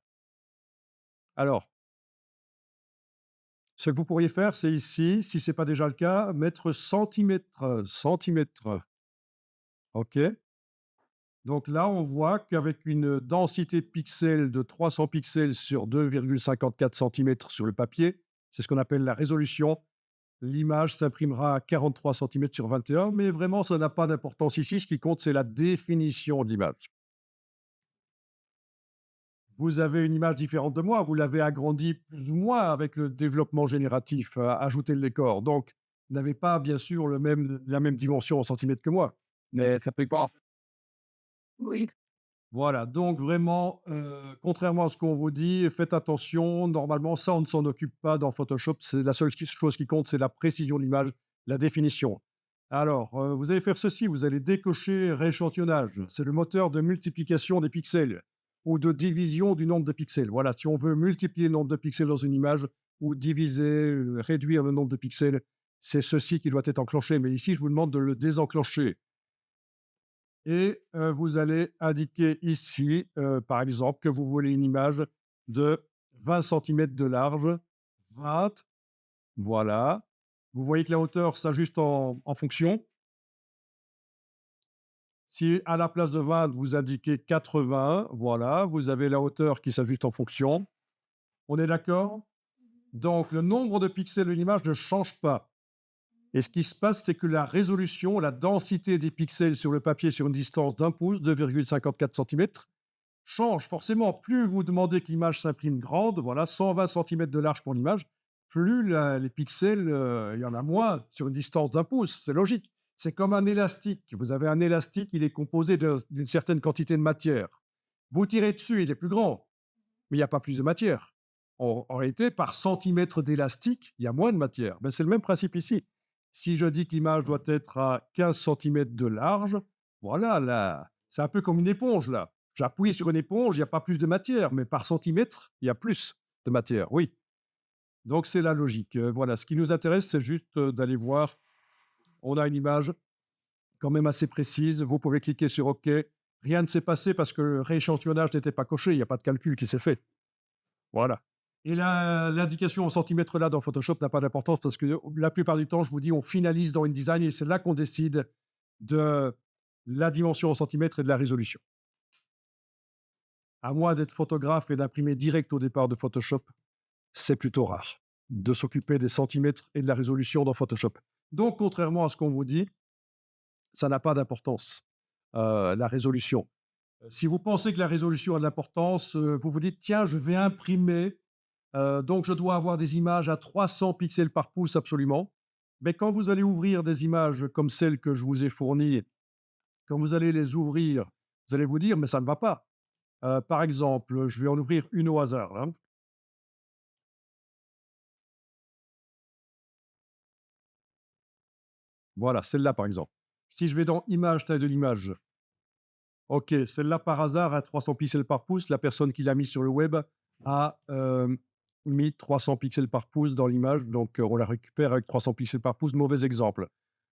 Alors, ce que vous pourriez faire, c'est ici, si ce n'est pas déjà le cas, mettre centimètres, centimètres. OK. Donc là, on voit qu'avec une densité de pixels de 300 pixels sur 2,54 centimètres sur le papier, c'est ce qu'on appelle la résolution, l'image s'imprimera à 43 centimètres sur 21, mais vraiment, ça n'a pas d'importance ici. Ce qui compte, c'est la définition de l'image. Vous avez une image différente de moi, vous l'avez agrandie plus ou moins avec le développement génératif, ajouter le décor. Donc, vous n'avez pas, bien sûr, la même dimension en centimètres que moi. Mais ça fait quoi? Oui. Voilà, donc vraiment, contrairement à ce qu'on vous dit, faites attention. Normalement, ça, on ne s'en occupe pas dans Photoshop. C'est la seule chose qui compte, c'est la précision de l'image, la définition. Alors, vous allez faire ceci, vous allez décocher rééchantillonnage. C'est le moteur de multiplication des pixels ou de division du nombre de pixels. Voilà, si on veut multiplier le nombre de pixels dans une image ou diviser, réduire le nombre de pixels, c'est ceci qui doit être enclenché. Mais ici, je vous demande de le désenclencher. Et vous allez indiquer ici, par exemple, que vous voulez une image de 20 centimètres de large, 20, voilà. Vous voyez que la hauteur s'ajuste en fonction. Si à la place de 20, vous indiquez 80, voilà, vous avez la hauteur qui s'ajuste en fonction. On est d'accord? Donc le nombre de pixels de l'image ne change pas. Et ce qui se passe, c'est que la résolution, la densité des pixels sur le papier sur une distance d'un pouce, 2,54 centimètres, change forcément. Plus vous demandez que l'image s'imprime grande, voilà, 120 centimètres de large pour l'image, plus les pixels, il y en a moins sur une distance d'un pouce. C'est logique. C'est comme un élastique. Vous avez un élastique, il est composé d'une certaine quantité de matière. Vous tirez dessus, il est plus grand, mais il n'y a pas plus de matière. En réalité, par centimètre d'élastique, il y a moins de matière. Ben, c'est le même principe ici. Si je dis que l'image doit être à 15 centimètres de large, voilà, là, c'est un peu comme une éponge, là. J'appuie sur une éponge, il n'y a pas plus de matière, mais par centimètre, il y a plus de matière, oui. Donc c'est la logique. Voilà, ce qui nous intéresse, c'est juste d'aller voir. On a une image quand même assez précise. Vous pouvez cliquer sur OK. Rien ne s'est passé parce que le rééchantillonnage n'était pas coché. Il n'y a pas de calcul qui s'est fait. Voilà. Et l'indication en centimètres là dans Photoshop n'a pas d'importance parce que la plupart du temps, je vous dis, on finalise dans InDesign et c'est là qu'on décide de la dimension en centimètres et de la résolution. À moins d'être photographe et d'imprimer direct au départ de Photoshop, c'est plutôt rare de s'occuper des centimètres et de la résolution dans Photoshop. Donc, contrairement à ce qu'on vous dit, ça n'a pas d'importance, la résolution. Si vous pensez que la résolution a de l'importance, vous vous dites: «Tiens, je vais imprimer, donc je dois avoir des images à 300 pixels par pouce absolument». Mais quand vous allez ouvrir des images comme celles que je vous ai fournies, quand vous allez les ouvrir, vous allez vous dire: «Mais ça ne va pas». Par exemple, je vais en ouvrir une au hasard, hein. Voilà, celle-là, par exemple. Si je vais dans Images, taille de l'image, OK, celle-là, par hasard, à 300 pixels par pouce, la personne qui l'a mise sur le web a, mis 300 pixels par pouce dans l'image, donc on la récupère avec 300 pixels par pouce. Mauvais exemple.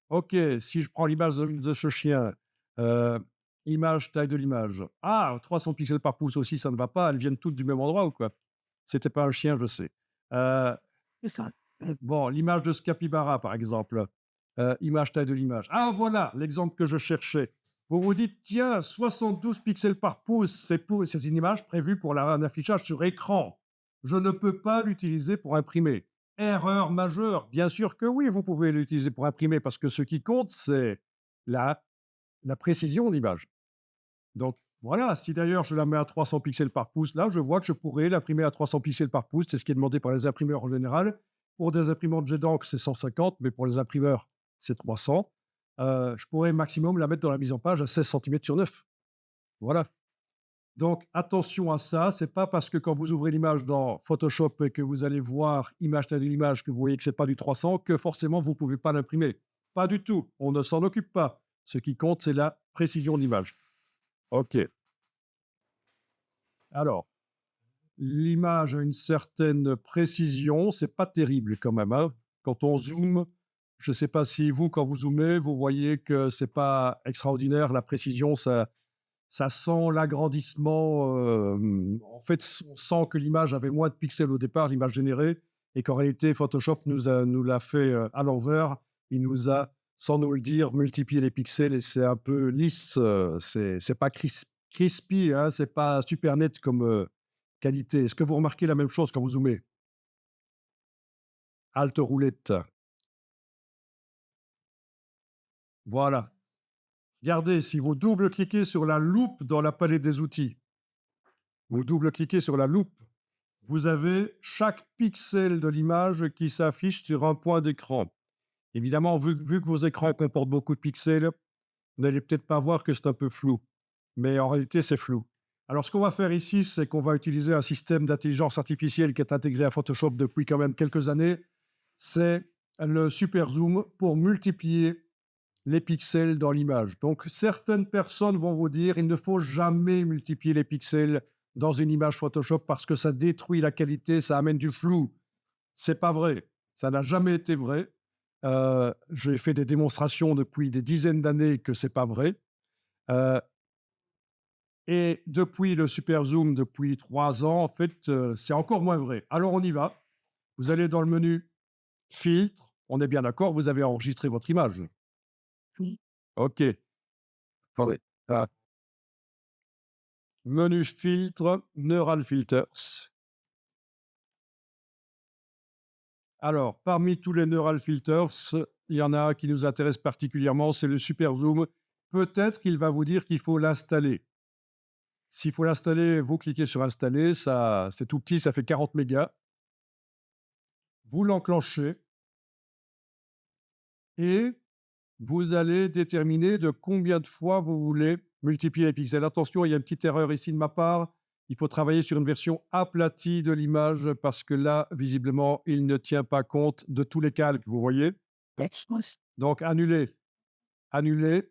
OK, si je prends l'image de ce chien, heu, image, taille de l'image. Ah, 300 pixels par pouce aussi, ça ne va pas, elles viennent toutes du même endroit ou quoi? C'était pas un chien, je sais. Heu, C'est ça. bon, l'image de ce capybara, par exemple, image, taille de l'image. Ah, voilà l'exemple que je cherchais. Vous vous dites: «Tiens, 72 pixels par pouce, c'est une image prévue pour un affichage sur écran. Je ne peux pas l'utiliser pour imprimer». Erreur majeure. Bien sûr que oui, vous pouvez l'utiliser pour imprimer parce que ce qui compte, c'est la la précision de l'image. Donc voilà, si d'ailleurs je la mets à 300 pixels par pouce, là, je vois que je pourrais l'imprimer à 300 pixels par pouce. C'est ce qui est demandé par les imprimeurs en général. Pour des imprimantes jet d'encre, c'est 150, mais pour les imprimeurs, c'est 300. Je pourrais maximum la mettre dans la mise en page à 16 centimètres sur 9. Voilà. Donc attention à ça, c'est pas parce que quand vous ouvrez l'image dans Photoshop et que vous allez voir image taille de l'image, que vous voyez que c'est pas du 300, que forcément vous pouvez pas l'imprimer. Pas du tout, on ne s'en occupe pas. Ce qui compte, c'est la précision de l'image. OK. Alors, l'image a une certaine précision, c'est pas terrible quand même, hein. Quand on zoome, je sais pas si vous, quand vous zoomez, vous voyez que c'est pas extraordinaire la précision, ça sent l'agrandissement, en fait, on sent que l'image avait moins de pixels au départ, l'image générée, et qu'en réalité, Photoshop nous l'a fait, à l'envers. Il nous a, sans nous le dire, multiplié les pixels et c'est un peu lisse, c'est pas crispy, hein, c'est pas super net comme, qualité. Est-ce que vous remarquez la même chose quand vous zoomez? Alt roulette. Voilà. Regardez, si vous double-cliquez sur la loupe dans la palette des outils, vous double-cliquez sur la loupe, vous avez chaque pixel de l'image qui s'affiche sur un point d'écran. Évidemment, vu que vos écrans comportent beaucoup de pixels, vous n'allez peut-être pas voir que c'est un peu flou, mais en réalité, c'est flou. Alors, ce qu'on va faire ici, c'est qu'on va utiliser un système d'intelligence artificielle qui est intégré à Photoshop depuis quand même quelques années. C'est le super zoom pour multiplier les pixels dans l'image. Donc, certaines personnes vont vous dire, il ne faut jamais multiplier les pixels dans une image Photoshop parce que ça détruit la qualité, ça amène du flou. C'est pas vrai. Ça n'a jamais été vrai. J'ai fait des démonstrations depuis des dizaines d'années que c'est pas vrai. Euh, et depuis le super zoom, depuis 3 ans, en fait, c'est encore moins vrai. Alors on y va. Vous allez dans le menu filtre. On est bien d'accord, vous avez enregistré votre image. Oui. OK. Attendez. Ah, Menu filtre, Neural Filters. Alors, parmi tous les Neural Filters, il y en a un qui nous intéresse particulièrement, c'est le super zoom. Peut-être qu'il va vous dire qu'il faut l'installer. S'il faut l'installer, vous cliquez sur installer, ça, c'est tout petit, ça fait 40 mégas. Vous l'enclenchez et vous allez déterminer de combien de fois vous voulez multiplier les pixels. Attention, il y a une petite erreur ici de ma part. Il faut travailler sur une version aplatie de l'image parce que là, visiblement, il ne tient pas compte de tous les calques, vous voyez. yes. Donc, annuler, annuler.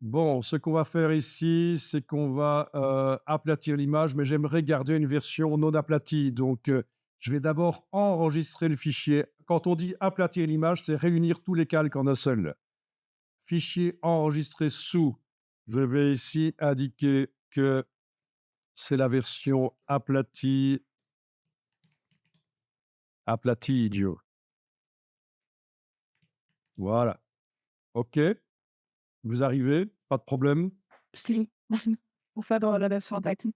Bon, ce qu'on va faire ici, c'est qu'on va aplatir l'image, mais j'aimerais garder une version non aplatie. Donc, je vais d'abord enregistrer le fichier. Quand on dit aplatir l'image, c'est réunir tous les calques en un seul. Fichier enregistré sous. Je vais ici indiquer que c'est la version aplatie. Aplatie, idiot. Voilà. OK. Vous arrivez, pas de problème. Si. Pour faire dans la version attaquée.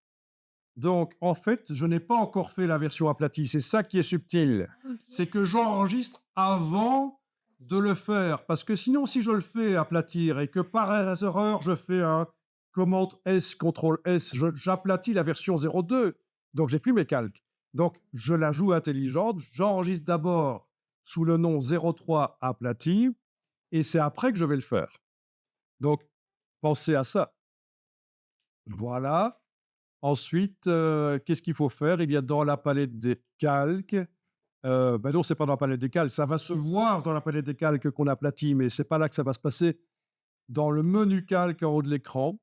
Donc, en fait, je n'ai pas encore fait la version aplatie. C'est ça qui est subtil. C'est que j'enregistre avant de le faire. Parce que sinon, si je le fais aplatir et que par erreur, je fais un commande S, CTRL S, j'aplatis la version 02. Donc, j'ai plus mes calques. Donc, je la joue intelligente. J'enregistre d'abord sous le nom 03 aplati et c'est après que je vais le faire. Donc, pensez à ça. Voilà. Ensuite, qu'est-ce qu'il faut faire? Eh bien, dans la palette des calques, bah, non, c'est pas dans la palette des calques, ça va se voir dans la palette des calques qu'on aplatit, mais c'est pas là que ça va se passer. Dans le menu calque en haut de l'écran.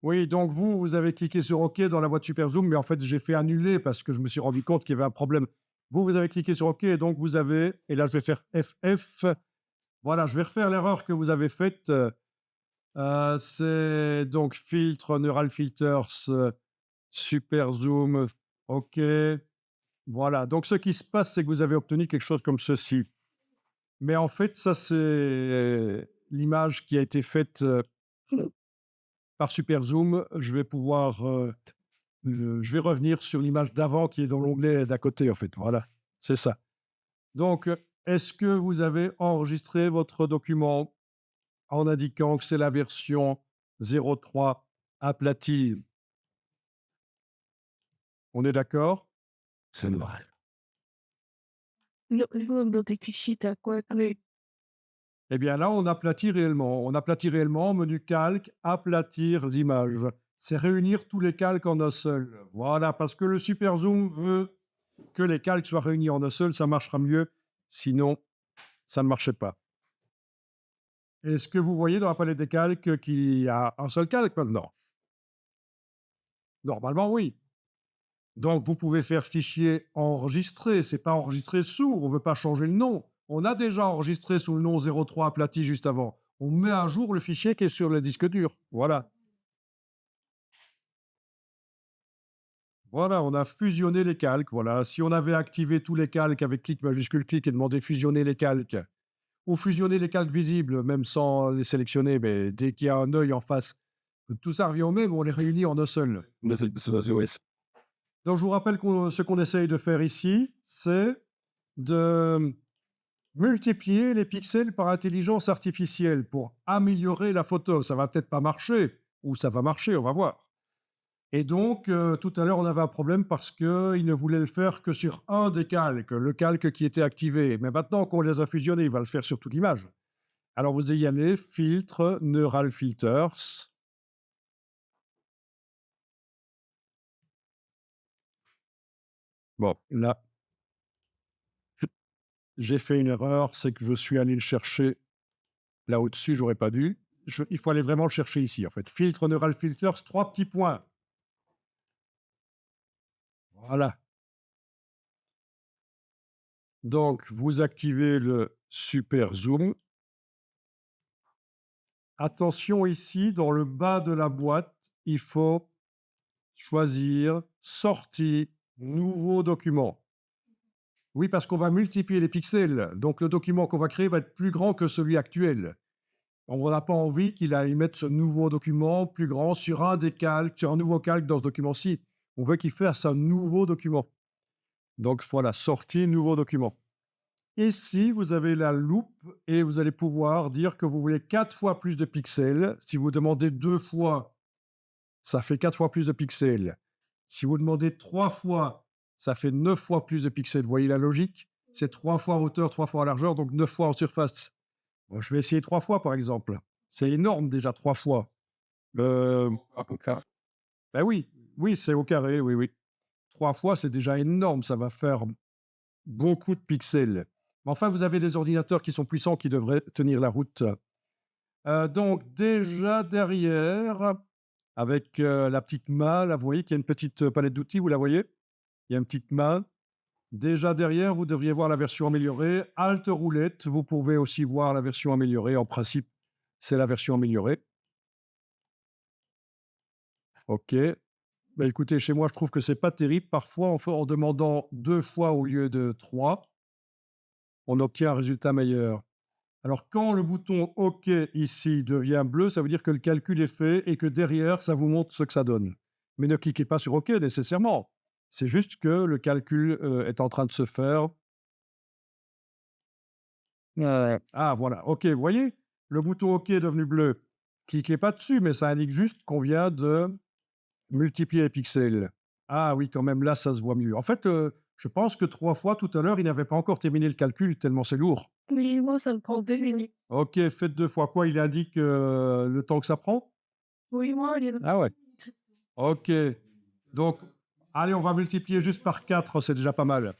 Oui, donc vous avez cliqué sur OK dans la boîte Super Zoom, mais en fait, j'ai fait annuler parce que je me suis rendu compte qu'il y avait un problème. Vous avez cliqué sur OK et donc vous avez et là, je vais faire FF. Voilà, je vais refaire l'erreur que vous avez faite, c'est donc filtre, Neural Filters, Super Zoom, OK. Voilà, donc ce qui se passe, c'est que vous avez obtenu quelque chose comme ceci. Mais en fait, ça, c'est l'image qui a été faite, par Super Zoom. Je vais pouvoir, je vais revenir sur l'image d'avant qui est dans l'onglet d'à côté, en fait. Voilà, c'est ça. Donc, est-ce que vous avez enregistré votre document en indiquant que c'est la version 03 aplatie? On est d'accord? C'est vrai. Eh bien là, on aplatit réellement. On aplatit réellement, menu calque, aplatir l'image. C'est réunir tous les calques en un seul. Voilà, parce que le Super Zoom veut que les calques soient réunis en un seul, ça marchera mieux. Sinon, ça ne marchait pas. Est-ce que vous voyez dans la palette des calques qu'il y a un seul calque maintenant? Normalement, oui. Donc, vous pouvez faire fichier enregistré. C'est pas enregistré sous. On veut pas changer le nom. On a déjà enregistré sous le nom 03 aplati juste avant. On met à jour le fichier qui est sur le disque dur. Voilà. Voilà, on a fusionné les calques. Voilà. Si on avait activé tous les calques avec clic majuscule clic et demandé fusionner les calques, ou fusionner les calques visibles, même sans les sélectionner, mais dès qu'il y a un œil en face, tout ça revient au même, on les réunit en un seul. Mais c'est la OS. Donc, je vous rappelle que ce qu'on essaye de faire ici, c'est de multiplier les pixels par intelligence artificielle pour améliorer la photo. Ça va peut-être pas marcher, ou ça va marcher, on va voir. Et donc, tout à l'heure, on avait un problème parce qu'il ne voulait le faire que sur un des calques, le calque qui était activé. Mais maintenant qu'on les a fusionnés, il va le faire sur toute l'image. Alors, vous y allez, filtre, Neural Filters. Bon, là, j'ai fait une erreur, c'est que je suis allé le chercher là au-dessus, j'aurais pas dû. Il faut aller vraiment le chercher ici, en fait. Filtre, Neural Filters, 3 petits points. Voilà. Donc, vous activez le super zoom. Attention ici, dans le bas de la boîte, il faut choisir sortie, nouveau document. Oui, parce qu'on va multiplier les pixels. Donc, le document qu'on va créer va être plus grand que celui actuel. On n'a pas envie qu'il aille mettre ce nouveau document plus grand sur un des calques, sur un nouveau calque dans ce document-ci. On veut qu'il fasse un nouveau document. Donc, voilà, sortie, nouveau document. Ici, vous avez la loupe et vous allez pouvoir dire que vous voulez 4 fois plus de pixels. Si vous demandez 2 fois, ça fait 4 fois plus de pixels. Si vous demandez 3 fois, ça fait 9 fois plus de pixels. Vous voyez la logique? C'est 3 fois en hauteur, 3 fois en largeur, donc 9 fois en surface. Bon, je vais essayer 3 fois, par exemple. C'est énorme déjà, 3 fois. Ben oui, oui, c'est au carré, oui, oui. 3 fois, c'est déjà énorme, ça va faire beaucoup de pixels. Mais enfin, vous avez des ordinateurs qui sont puissants, qui devraient tenir la route. Donc déjà derrière, avec, la petite main, là, vous voyez qu'il y a une petite, palette d'outils, vous la voyez? Il y a une petite main. Déjà derrière, vous devriez voir la version améliorée. Alt roulette, vous pouvez aussi voir la version améliorée. En principe, c'est la version améliorée. OK. Bah, écoutez, chez moi, je trouve que c'est pas terrible. Parfois, en demandant 2 fois au lieu de 3, on obtient un résultat meilleur. Alors, quand le bouton OK ici devient bleu, ça veut dire que le calcul est fait et que derrière, ça vous montre ce que ça donne. Mais ne cliquez pas sur OK nécessairement. C'est juste que le calcul est en train de se faire. Ah, voilà. OK, vous voyez? Le bouton OK est devenu bleu. Cliquez pas dessus, mais ça indique juste qu'on vient de multiplier les pixels. Ah oui, quand même, là, ça se voit mieux. En fait, je pense que 3 fois tout à l'heure, il n'avait pas encore terminé le calcul tellement c'est lourd. Oui, moi, ça me prend 2 minutes. Ok, faites 2 fois. Quoi, il indique le temps que ça prend? Oui, moi, les Ah ouais. Ok. Donc, allez, on va multiplier juste par 4, c'est déjà pas mal.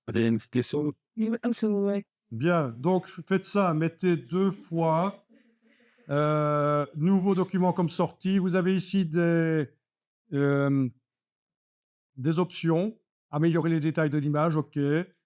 Vous avez une petite question? ouais. Bien, donc faites ça, mettez 2 fois. Nouveau document comme sortie. Vous avez ici euh, des options. Améliorer les détails de l'image, ok.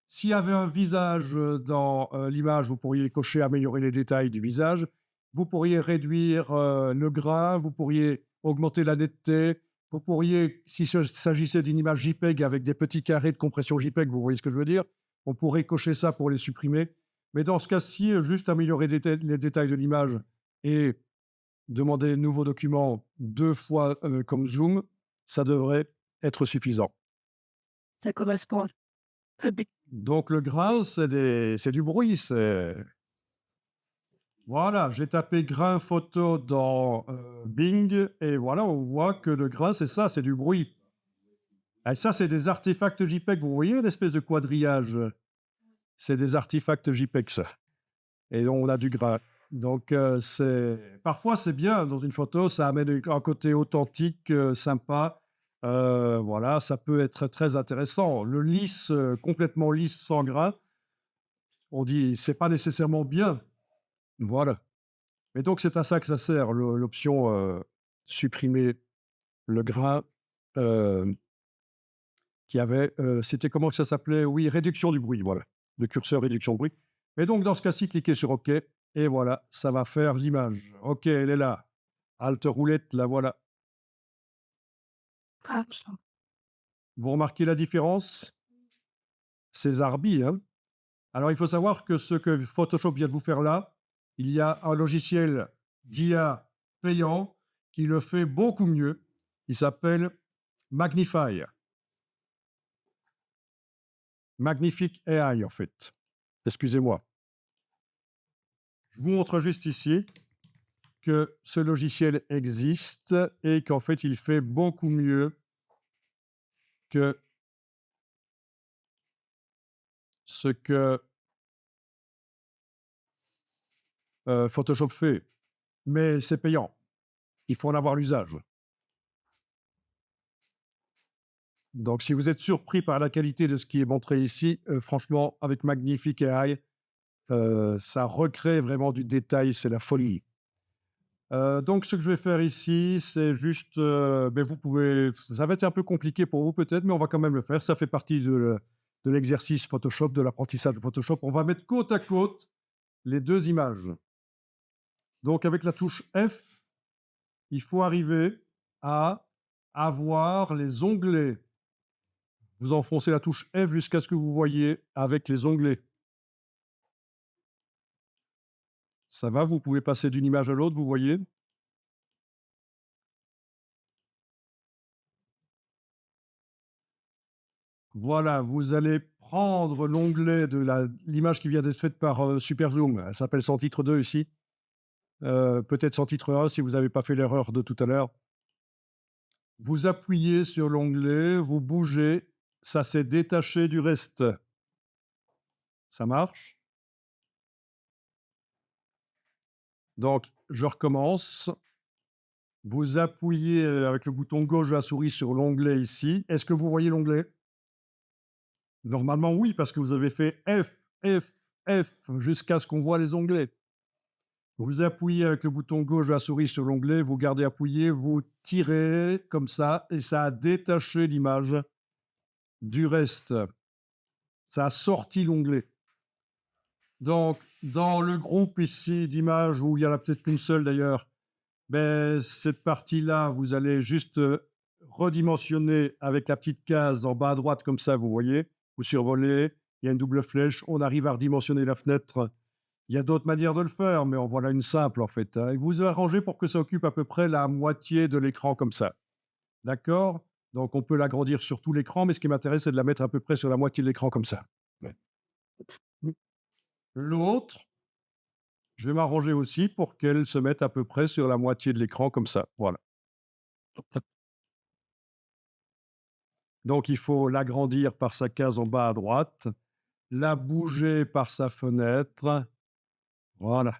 S'il y avait un visage dans l'image, vous pourriez cocher améliorer les détails du visage. Vous pourriez réduire le grain, vous pourriez augmenter la netteté. Vous pourriez, s'il s'agissait d'une image JPEG avec des petits carrés de compression JPEG, vous voyez ce que je veux dire, on pourrait cocher ça pour les supprimer. Mais dans ce cas-ci, juste améliorer les détails de l'image et demander nouveau document 2 fois comme zoom, ça devrait être suffisant. Ça correspond. Donc le grain, c'est du bruit. Voilà, j'ai tapé grain photo dans Bing et voilà, on voit que le grain, c'est ça, c'est du bruit. Et ça, c'est des artefacts JPEG. Vous voyez l'espèce de quadrillage? C'est des artefacts JPEG, ça. Et on a du grain. Donc, parfois, c'est bien dans une photo, ça amène un côté authentique, sympa. Voilà, ça peut être très intéressant. Le lisse, complètement lisse, sans grain, on dit c'est pas nécessairement bien. Voilà. Et donc, c'est à ça que ça sert, l'option supprimer le grain qui avait. C'était comment que ça s'appelait? Oui, réduction du bruit, voilà. Le curseur réduction de bruit. Et donc, dans ce cas-ci, cliquez sur OK. Et voilà, ça va faire l'image. OK, elle est là. Halte roulette, la voilà. Ah, Vous remarquez la différence? C'est Zarbi, hein? Alors, il faut savoir que ce que Photoshop vient de vous faire là, il y a un logiciel d'IA payant qui le fait beaucoup mieux. Il s'appelle Magnify. Magnifique AI, en fait. Excusez-moi. Je vous montre juste ici que ce logiciel existe et qu'en fait, il fait beaucoup mieux que ce que Photoshop fait. Mais c'est payant. Il faut en avoir l'usage. Donc, si vous êtes surpris par la qualité de ce qui est montré ici, franchement, avec Magnifique AI, ça recrée vraiment du détail, c'est la folie. Donc, ce que je vais faire ici, c'est juste, ben, vous pouvez, ça va être un peu compliqué pour vous peut-être, mais on va quand même le faire. Ça fait partie de l'exercice Photoshop, de l'apprentissage de Photoshop. On va mettre côte à côte les 2 images. Donc, avec la touche F, il faut arriver à avoir les onglets. Vous enfoncez la touche F jusqu'à ce que vous voyez avec les onglets. Ça va, vous pouvez passer d'une image à l'autre, vous voyez? Voilà, vous allez prendre l'onglet de l'image qui vient d'être faite par Super Zoom. Elle s'appelle sans titre 2 ici. Peut-être sans titre 1 si vous n'avez pas fait l'erreur de tout à l'heure. Vous appuyez sur l'onglet, vous bougez, ça s'est détaché du reste. Ça marche? Donc, je recommence. Vous appuyez avec le bouton gauche de la souris sur l'onglet ici. Est-ce que vous voyez l'onglet? Normalement, oui, parce que vous avez fait F, F, F jusqu'à ce qu'on voit les onglets. Vous appuyez avec le bouton gauche de la souris sur l'onglet, vous gardez appuyé, vous tirez comme ça, et ça a détaché l'image du reste. Ça a sorti l'onglet. Donc, dans le groupe ici d'images, où il y en a peut-être qu'une seule d'ailleurs, ben, cette partie-là, vous allez juste redimensionner avec la petite case en bas à droite, comme ça, vous voyez. Vous survolez, il y a une double flèche, on arrive à redimensionner la fenêtre. Il y a d'autres manières de le faire, mais en voilà une simple en fait, hein. Et vous arrangez pour que ça occupe à peu près la moitié de l'écran comme ça. D'accord? Donc on peut l'agrandir sur tout l'écran, mais ce qui m'intéresse, c'est de la mettre à peu près sur la moitié de l'écran comme ça. Ouais. L'autre, je vais m'arranger aussi pour qu'elle se mette à peu près sur la moitié de l'écran comme ça. Voilà. Donc il faut l'agrandir par sa case en bas à droite, la bouger par sa fenêtre. Voilà.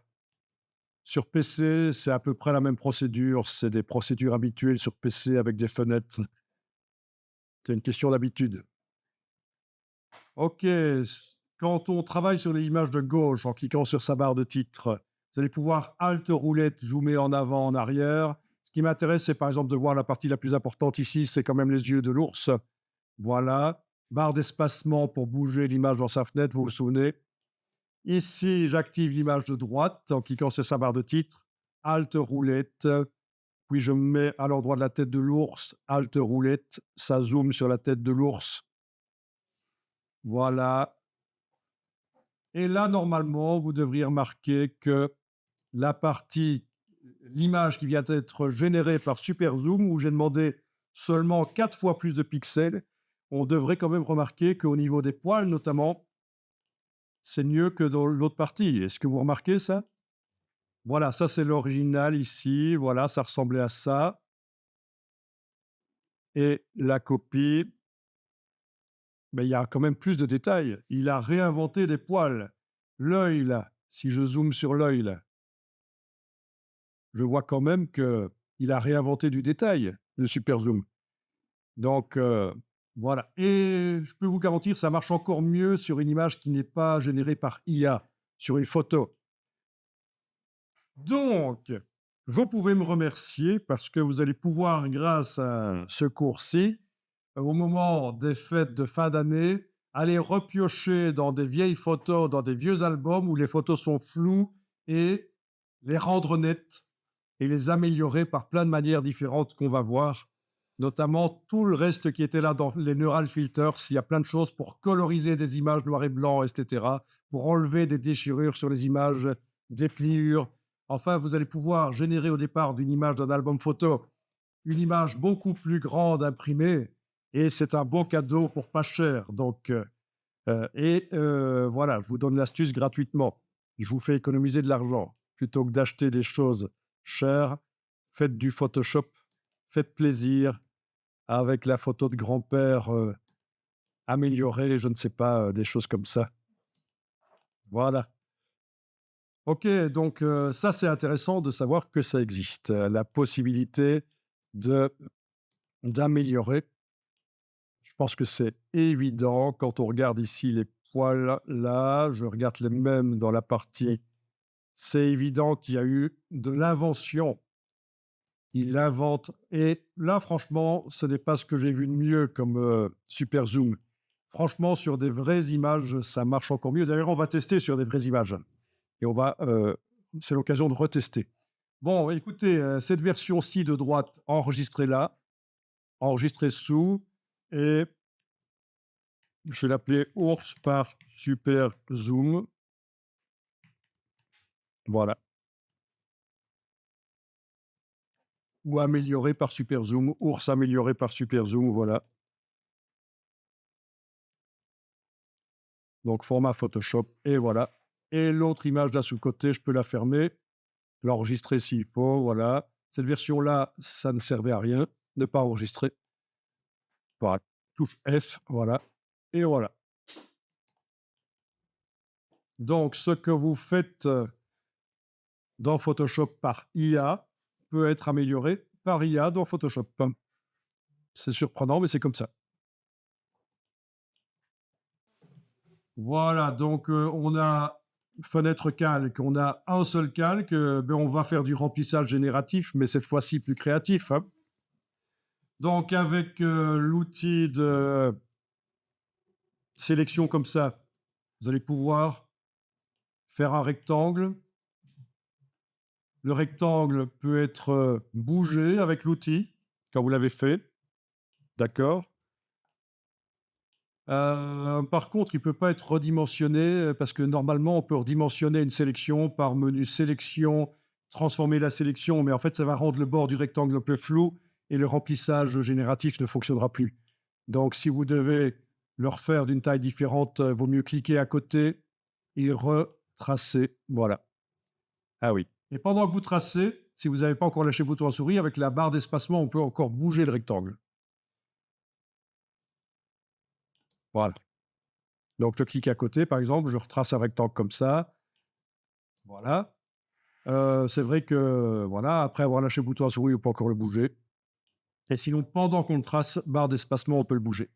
Sur PC, c'est à peu près la même procédure. C'est des procédures habituelles sur PC avec des fenêtres. C'est une question d'habitude. OK, quand on travaille sur les images de gauche en cliquant sur sa barre de titre, vous allez pouvoir Alt roulette, zoomer en avant, en arrière. Ce qui m'intéresse, c'est par exemple de voir la partie la plus importante ici, c'est quand même les yeux de l'ours. Voilà. Barre d'espacement pour bouger l'image dans sa fenêtre, vous vous souvenez. Ici, j'active l'image de droite en cliquant sur sa barre de titre. Alt roulette, puis je me mets à l'endroit de la tête de l'ours. Alt roulette, ça zoome sur la tête de l'ours. Voilà. Et là, normalement, vous devriez remarquer que l'image qui vient d'être générée par Super Zoom, où j'ai demandé seulement 4 fois plus de pixels, on devrait quand même remarquer qu'au niveau des poils, notamment, c'est mieux que dans l'autre partie. Est-ce que vous remarquez ça? Voilà, ça c'est l'original ici. Voilà, ça ressemblait à ça. Et la copie, mais il y a quand même plus de détails. Il a réinventé des poils. L'œil, là, si je zoome sur l'œil, là, je vois quand même qu'il a réinventé du détail, le super zoom. Donc, voilà. Et je peux vous garantir, ça marche encore mieux sur une image qui n'est pas générée par IA, sur une photo. Donc, vous pouvez me remercier parce que vous allez pouvoir, grâce à ce cours-ci, au moment des fêtes de fin d'année, aller repiocher dans des vieilles photos, dans des vieux albums où les photos sont floues et les rendre nettes et les améliorer par plein de manières différentes qu'on va voir, notamment tout le reste qui était là dans les neural filters. Il y a plein de choses pour coloriser des images noir et blanc, etc., pour enlever des déchirures sur les images, des pliures. Enfin, vous allez pouvoir générer au départ d'une image d'un album photo une image beaucoup plus grande imprimée, et c'est un beau cadeau pour pas cher. Donc, voilà, je vous donne l'astuce gratuitement. Je vous fais économiser de l'argent. Plutôt que d'acheter des choses chères, faites du Photoshop, faites plaisir avec la photo de grand-père améliorée, je ne sais pas, des choses comme ça. Voilà. OK, donc ça, c'est intéressant de savoir que ça existe, la possibilité d'améliorer. Je pense que c'est évident quand on regarde ici les poils là, je regarde les mêmes dans la partie. C'est évident qu'il y a eu de l'invention. Il invente et là, franchement, ce n'est pas ce que j'ai vu de mieux comme, super zoom. Franchement, sur des vraies images, ça marche encore mieux. D'ailleurs, on va tester sur des vraies images et c'est l'occasion de retester. Bon, écoutez, cette version-ci de droite, enregistrez-la, enregistrez sous et je vais l'appeler ours par super zoom. Voilà. Ou amélioré par super zoom, ours amélioré par super zoom, voilà. Donc format Photoshop et voilà. Et l'autre image là sous le côté, je peux la fermer, l'enregistrer s'il faut, voilà. Cette version-là, ça ne servait à rien, ne pas enregistrer. Voilà, touche F, voilà. Et voilà. Donc ce que vous faites dans Photoshop par IA peut être amélioré par IA dans Photoshop. C'est surprenant, mais c'est comme ça. Voilà, donc on a fenêtre calque, on a un seul calque, on va faire du remplissage génératif, mais cette fois-ci plus créatif, hein. Donc avec l'outil de sélection comme ça, vous allez pouvoir faire un rectangle. Le rectangle peut être bougé avec l'outil, quand vous l'avez fait, d'accord. Par contre, il ne peut pas être redimensionné parce que normalement, on peut redimensionner une sélection par menu sélection, transformer la sélection, mais en fait, ça va rendre le bord du rectangle un peu flou et le remplissage génératif ne fonctionnera plus. Donc, si vous devez le refaire d'une taille différente, vaut mieux cliquer à côté et retracer. Voilà. Ah oui. Et pendant que vous tracez, si vous n'avez pas encore lâché le bouton à souris, avec la barre d'espacement, on peut encore bouger le rectangle. Voilà. Donc, je clique à côté, par exemple, je retrace un rectangle comme ça. Voilà. C'est vrai que, voilà, après avoir lâché le bouton à souris, on peut encore le bouger. Et sinon, pendant qu'on le trace, barre d'espacement, on peut le bouger.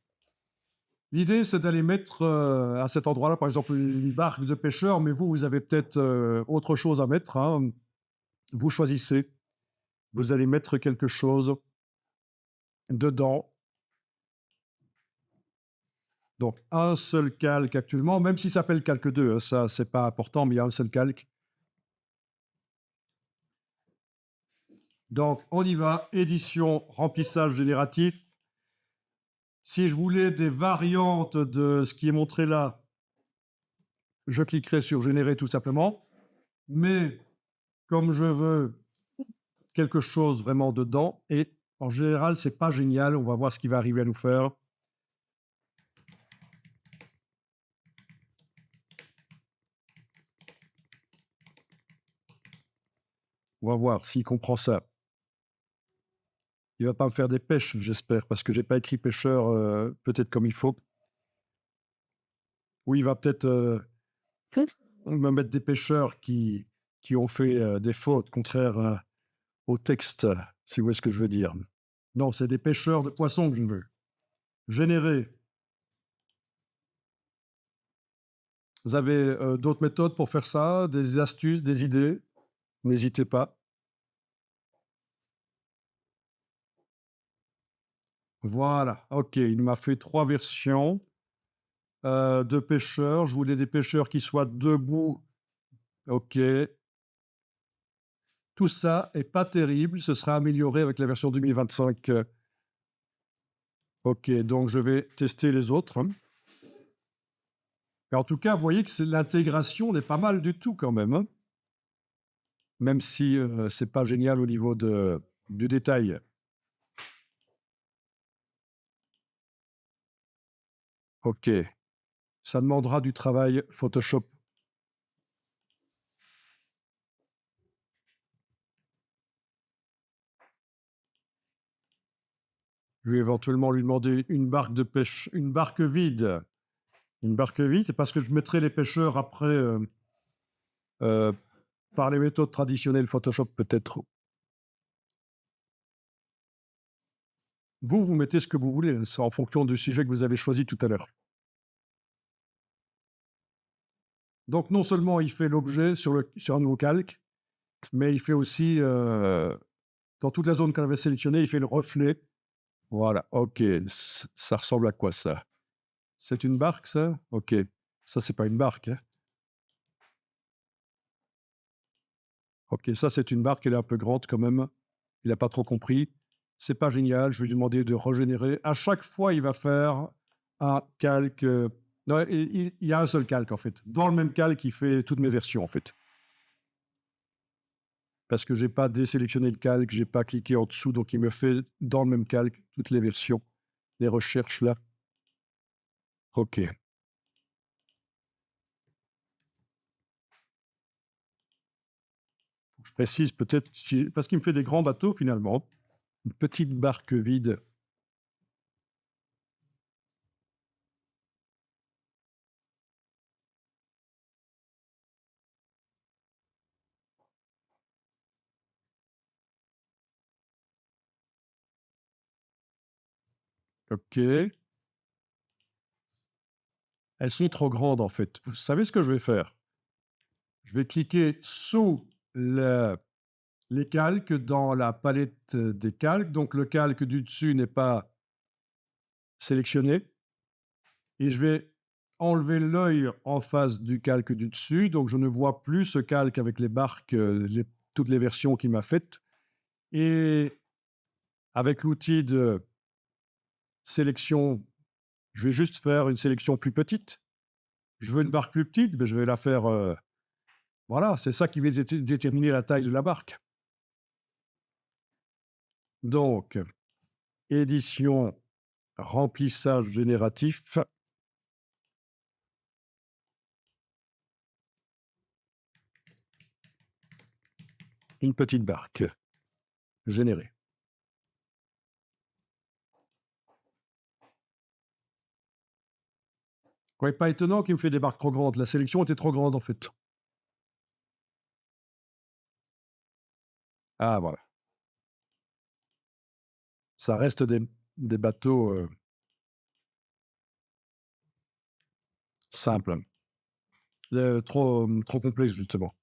L'idée, c'est d'aller mettre à cet endroit-là, par exemple, une barque de pêcheur, mais vous avez peut-être autre chose à mettre, hein. Vous choisissez. Vous allez mettre quelque chose dedans. Donc, un seul calque actuellement, même s'il s'appelle calque 2, hein, ça, c'est pas important, mais il y a un seul calque. Donc, on y va. Édition, remplissage génératif. Si je voulais des variantes de ce qui est montré là, je cliquerai sur générer tout simplement. Mais comme je veux quelque chose vraiment dedans, et en général, c'est pas génial, on va voir ce qu'il va arriver à nous faire. On va voir s'il comprend ça. Il va pas me faire des pêches, j'espère, parce que j'ai pas écrit pêcheur peut-être comme il faut. Ou il va peut-être me mettre des pêcheurs qui ont fait des fautes contraires au texte, si vous voyez ce que je veux dire. Non, c'est des pêcheurs de poissons que je veux. Générer. Vous avez d'autres méthodes pour faire ça, des astuces, des idées? N'hésitez pas. Voilà, ok, il m'a fait 3 versions de pêcheurs. Je voulais des pêcheurs qui soient debout. Ok. Tout ça est pas terrible, ce sera amélioré avec la version 2025. Ok, donc je vais tester les autres. Mais en tout cas, vous voyez que l'intégration n'est pas mal du tout quand même, hein. Même si c'est pas génial au niveau du détail. Ok, ça demandera du travail Photoshop. Je vais éventuellement lui demander une barque de pêche, une barque vide. Une barque vide, c'est parce que je mettrai les pêcheurs après euh, par les méthodes traditionnelles Photoshop peut-être. Vous mettez ce que vous voulez, c'est en fonction du sujet que vous avez choisi tout à l'heure. Donc non seulement il fait l'objet sur un nouveau calque, mais il fait aussi, dans toute la zone qu'on avait sélectionnée, il fait le reflet. Voilà, ok, ça ressemble à quoi ça? C'est une barque ça? Ok, ça c'est pas une barque, hein. Ok, ça c'est une barque, elle est un peu grande quand même. Il n'a pas trop compris. C'est pas génial, je vais lui demander de régénérer. À chaque fois, il va faire un calque. Non, il y a un seul calque en fait. Dans le même calque, il fait toutes mes versions en fait. Parce que j'ai pas désélectionné le calque, j'ai pas cliqué en dessous, donc il me fait dans le même calque toutes les versions, les recherches là. Ok. Je précise peut-être, parce qu'il me fait des grands bateaux finalement, une petite barque vide. Ok. Elles sont trop grandes en fait. Vous savez ce que je vais faire? Je vais cliquer sous les calques dans la palette des calques. Donc le calque du dessus n'est pas sélectionné. Et je vais enlever l'œil en face du calque du dessus. Donc je ne vois plus ce calque avec les barques, toutes les versions qu'il m'a faites. Et avec l'outil de sélection, je vais juste faire une sélection plus petite. Je veux une barque plus petite, mais je vais la faire. Voilà, c'est ça qui va déterminer la taille de la barque. Donc, édition, remplissage génératif. Une petite barque générée. Ouais, pas étonnant qu'il me fait des barques trop grandes. La sélection était trop grande, en fait. Ah, voilà. Ça reste des bateaux simples. Trop complexes, justement.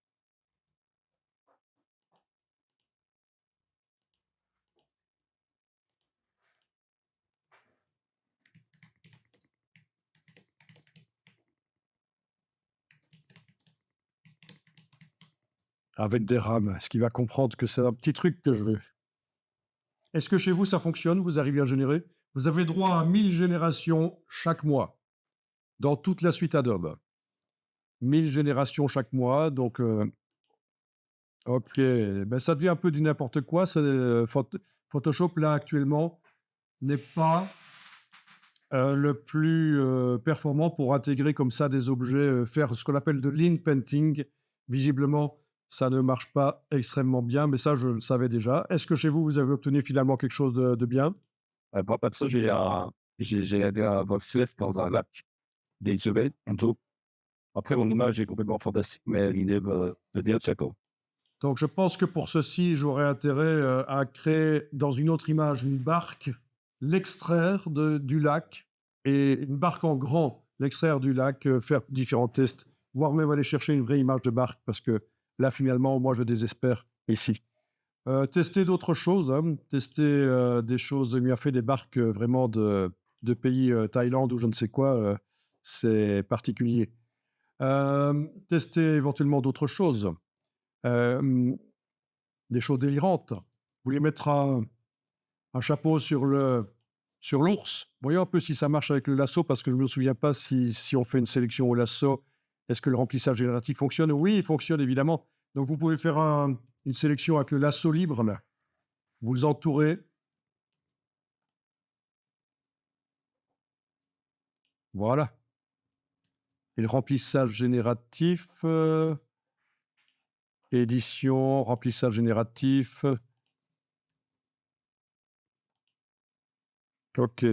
Avec des rames. Est-ce qu'il va comprendre que c'est un petit truc que je veux? Est-ce que chez vous, ça fonctionne? Vous arrivez à générer? Vous avez droit à 1000 générations chaque mois dans toute la suite Adobe. 1000 générations chaque mois, donc OK, ben, ça devient un peu du n'importe quoi. Photoshop, là, actuellement, n'est pas le plus performant pour intégrer comme ça des objets, faire ce qu'on appelle de lean painting. Visiblement, ça ne marche pas extrêmement bien, mais ça, je le savais déjà. Est-ce que chez vous, vous avez obtenu finalement quelque chose de bien? Moi, perso, j'ai aidé à avoir Swift dans un lac des semaines, en tout. Après, mon image est complètement fantastique, mais l'idée de bien checker. Donc, je pense que pour ceci, j'aurais intérêt à créer dans une autre image une barque, l'extraire du lac et une barque en grand, l'extraire du lac, faire différents tests, voire même aller chercher une vraie image de barque parce que là, finalement, moi, je désespère ici. Tester d'autres choses, hein, tester des choses. Il m'a fait des barques vraiment de pays Thaïlande ou je ne sais quoi, c'est particulier. Tester éventuellement d'autres choses. Hem, des choses délirantes. Vous voulez mettre un chapeau sur l'ours? Voyons un peu si ça marche avec le lasso, parce que je ne me souviens pas si on fait une sélection au lasso, est-ce que le remplissage génératif fonctionne? Oui, il fonctionne évidemment. Donc vous pouvez faire une sélection avec le lasso libre là. Vous entourez, voilà. Et le remplissage génératif, édition, remplissage génératif. OK.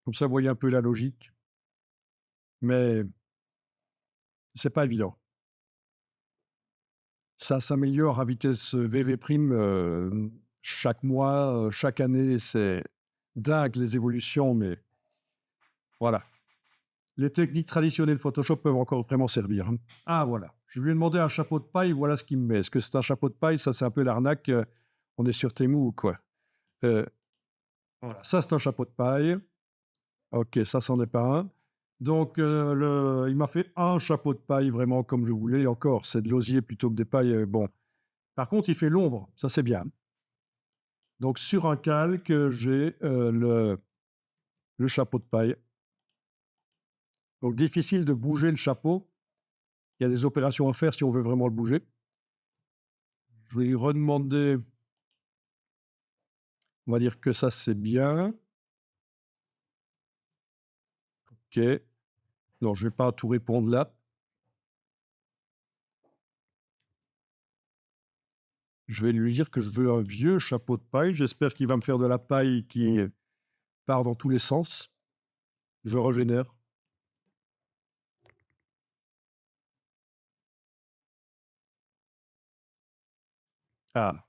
Comme ça, vous voyez un peu la logique, mais c'est pas évident. Ça s'améliore à vitesse VV prime, chaque mois, chaque année. C'est dingue les évolutions, mais voilà. Les techniques traditionnelles Photoshop peuvent encore vraiment servir, hein. Ah voilà, je lui ai demandé un chapeau de paille, voilà ce qu'il me met. Est-ce que c'est un chapeau de paille? Ça, c'est un peu l'arnaque, on est sur Temu ou quoi? Heu, voilà, ça, c'est un chapeau de paille. OK, ça, c'en est pas un. Donc il m'a fait un chapeau de paille vraiment comme je voulais et encore, c'est de l'osier plutôt que des pailles, bon. Par contre, il fait l'ombre, ça, c'est bien. Donc sur un calque, j'ai, le chapeau de paille. Donc difficile de bouger le chapeau. Il y a des opérations à faire si on veut vraiment le bouger. Je vais lui redemander, on va dire que ça, c'est bien. OK. Non, je vais pas tout répondre là. Je vais lui dire que je veux un vieux chapeau de paille. J'espère qu'il va me faire de la paille qui part dans tous les sens. Je régénère. Ah,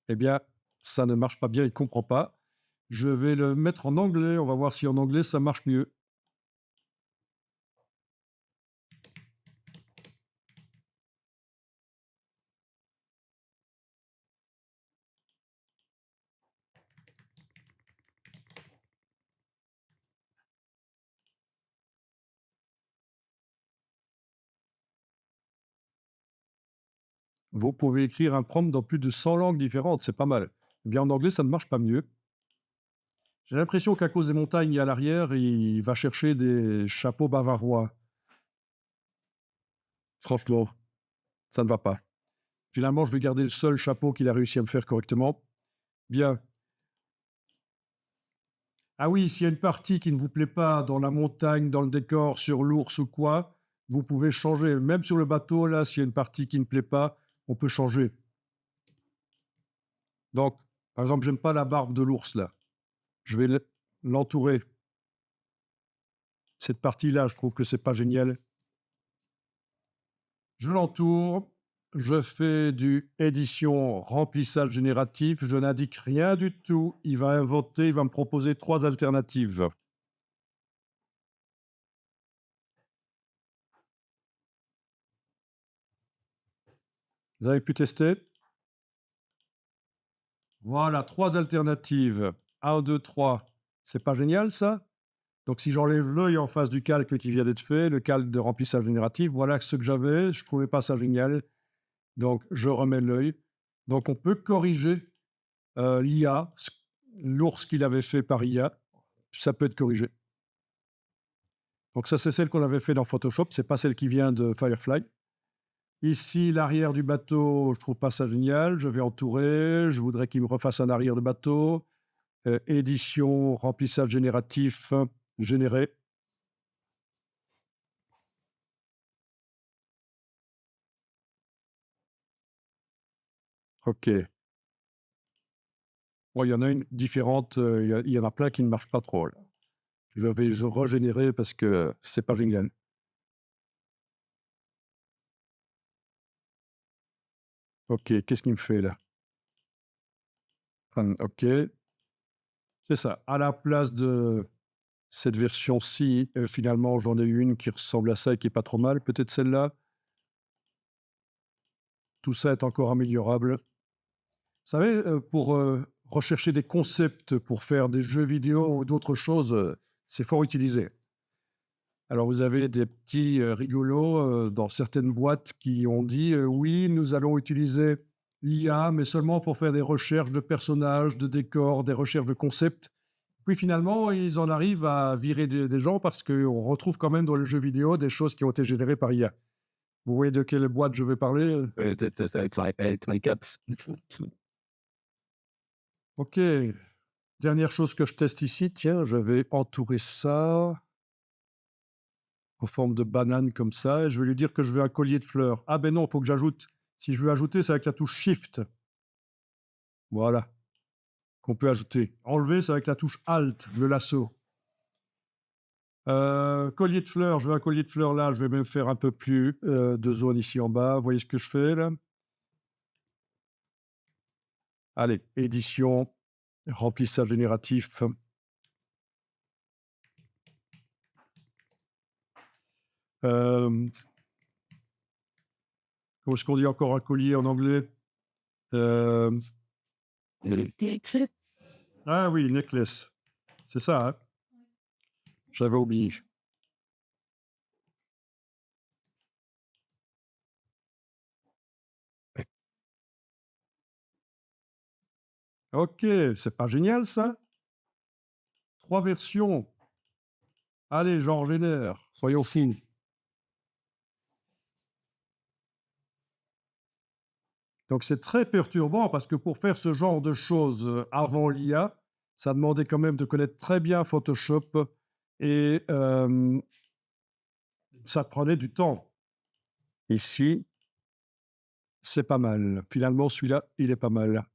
eh bien, ça ne marche pas bien, il ne comprend pas. Je vais le mettre en anglais, on va voir si en anglais ça marche mieux. Vous pouvez écrire un prompt dans plus de 100 langues différentes, c'est pas mal. Eh bien, en anglais, ça ne marche pas mieux. J'ai l'impression qu'à cause des montagnes à l'arrière, il va chercher des chapeaux bavarois. Franchement, ça ne va pas. Finalement, je vais garder le seul chapeau qu'il a réussi à me faire correctement. Bien. Ah oui, s'il y a une partie qui ne vous plaît pas dans la montagne, dans le décor, sur l'ours ou quoi, vous pouvez changer. Même sur le bateau, là, s'il y a une partie qui ne plaît pas, on peut changer. Donc, par exemple, j'aime pas la barbe de l'ours, là. Je vais l'entourer. Cette partie-là, je trouve que c'est pas génial. Je l'entoure. Je fais du édition remplissage génératif. Je n'indique rien du tout. Il va inventer, il va me proposer 3 alternatives. Vous avez pu tester? Voilà, 3 alternatives. 1, 2, 3. C'est pas génial, ça? Donc, si j'enlève l'œil en face du calque qui vient d'être fait, le calque de remplissage génératif, voilà ce que j'avais. Je trouvais pas ça génial. Donc, je remets l'œil. Donc, on peut corriger l'IA, l'ours qu'il avait fait par IA. Ça peut être corrigé. Donc, ça, c'est celle qu'on avait fait dans Photoshop. C'est pas celle qui vient de Firefly. Ici, l'arrière du bateau, je trouve pas ça génial. Je vais entourer. Je voudrais qu'il me refasse un arrière de bateau. Édition, remplissage génératif, généré. OK. Bon, il y en a une différente, il y en a plein qui ne marchent pas trop, là. Je vais régénérer parce que c'est pas génial. OK, qu'est-ce qu'il me fait là? OK, c'est ça. À la place de cette version-ci, finalement, j'en ai une qui ressemble à ça et qui est pas trop mal. Peut-être celle-là? Tout ça est encore améliorable. Vous savez, pour, rechercher des concepts pour faire des jeux vidéo ou d'autres choses, c'est fort utilisé. Alors vous avez des petits, rigolos, dans certaines boîtes qui ont dit: «Oui, nous allons utiliser l'IA, mais seulement pour faire des recherches de personnages, de décors, des recherches de concepts». Puis finalement, ils en arrivent à virer des gens parce qu'on retrouve quand même dans les jeux vidéo des choses qui ont été générées par IA. Vous voyez de quelle boîte je vais parler, Avec my cats. OK. Dernière chose que je teste ici, tiens, je vais entourer ça en forme de banane comme ça et je vais lui dire que je veux un collier de fleurs. Ah ben non, il faut que j'ajoute. Si je veux ajouter, c'est avec la touche Shift. Voilà, qu'on peut ajouter. Enlever, c'est avec la touche Alt, le lasso. Collier de fleurs, je veux un collier de fleurs là, je vais même faire un peu plus de zone ici en bas. Vous voyez ce que je fais là? Allez, édition, remplissage génératif. Comment est-ce qu'on dit encore un collier en anglais? Euh, Ah oui, necklace. C'est ça, hein? J'avais oublié. OK, c'est pas génial ça? 3 versions. Allez, j'en régénère, soyons fous. Donc c'est très perturbant parce que pour faire ce genre de choses, avant l'IA, ça demandait quand même de connaître très bien Photoshop et ça prenait du temps. Ici, c'est pas mal. Finalement, celui-là, il est pas mal.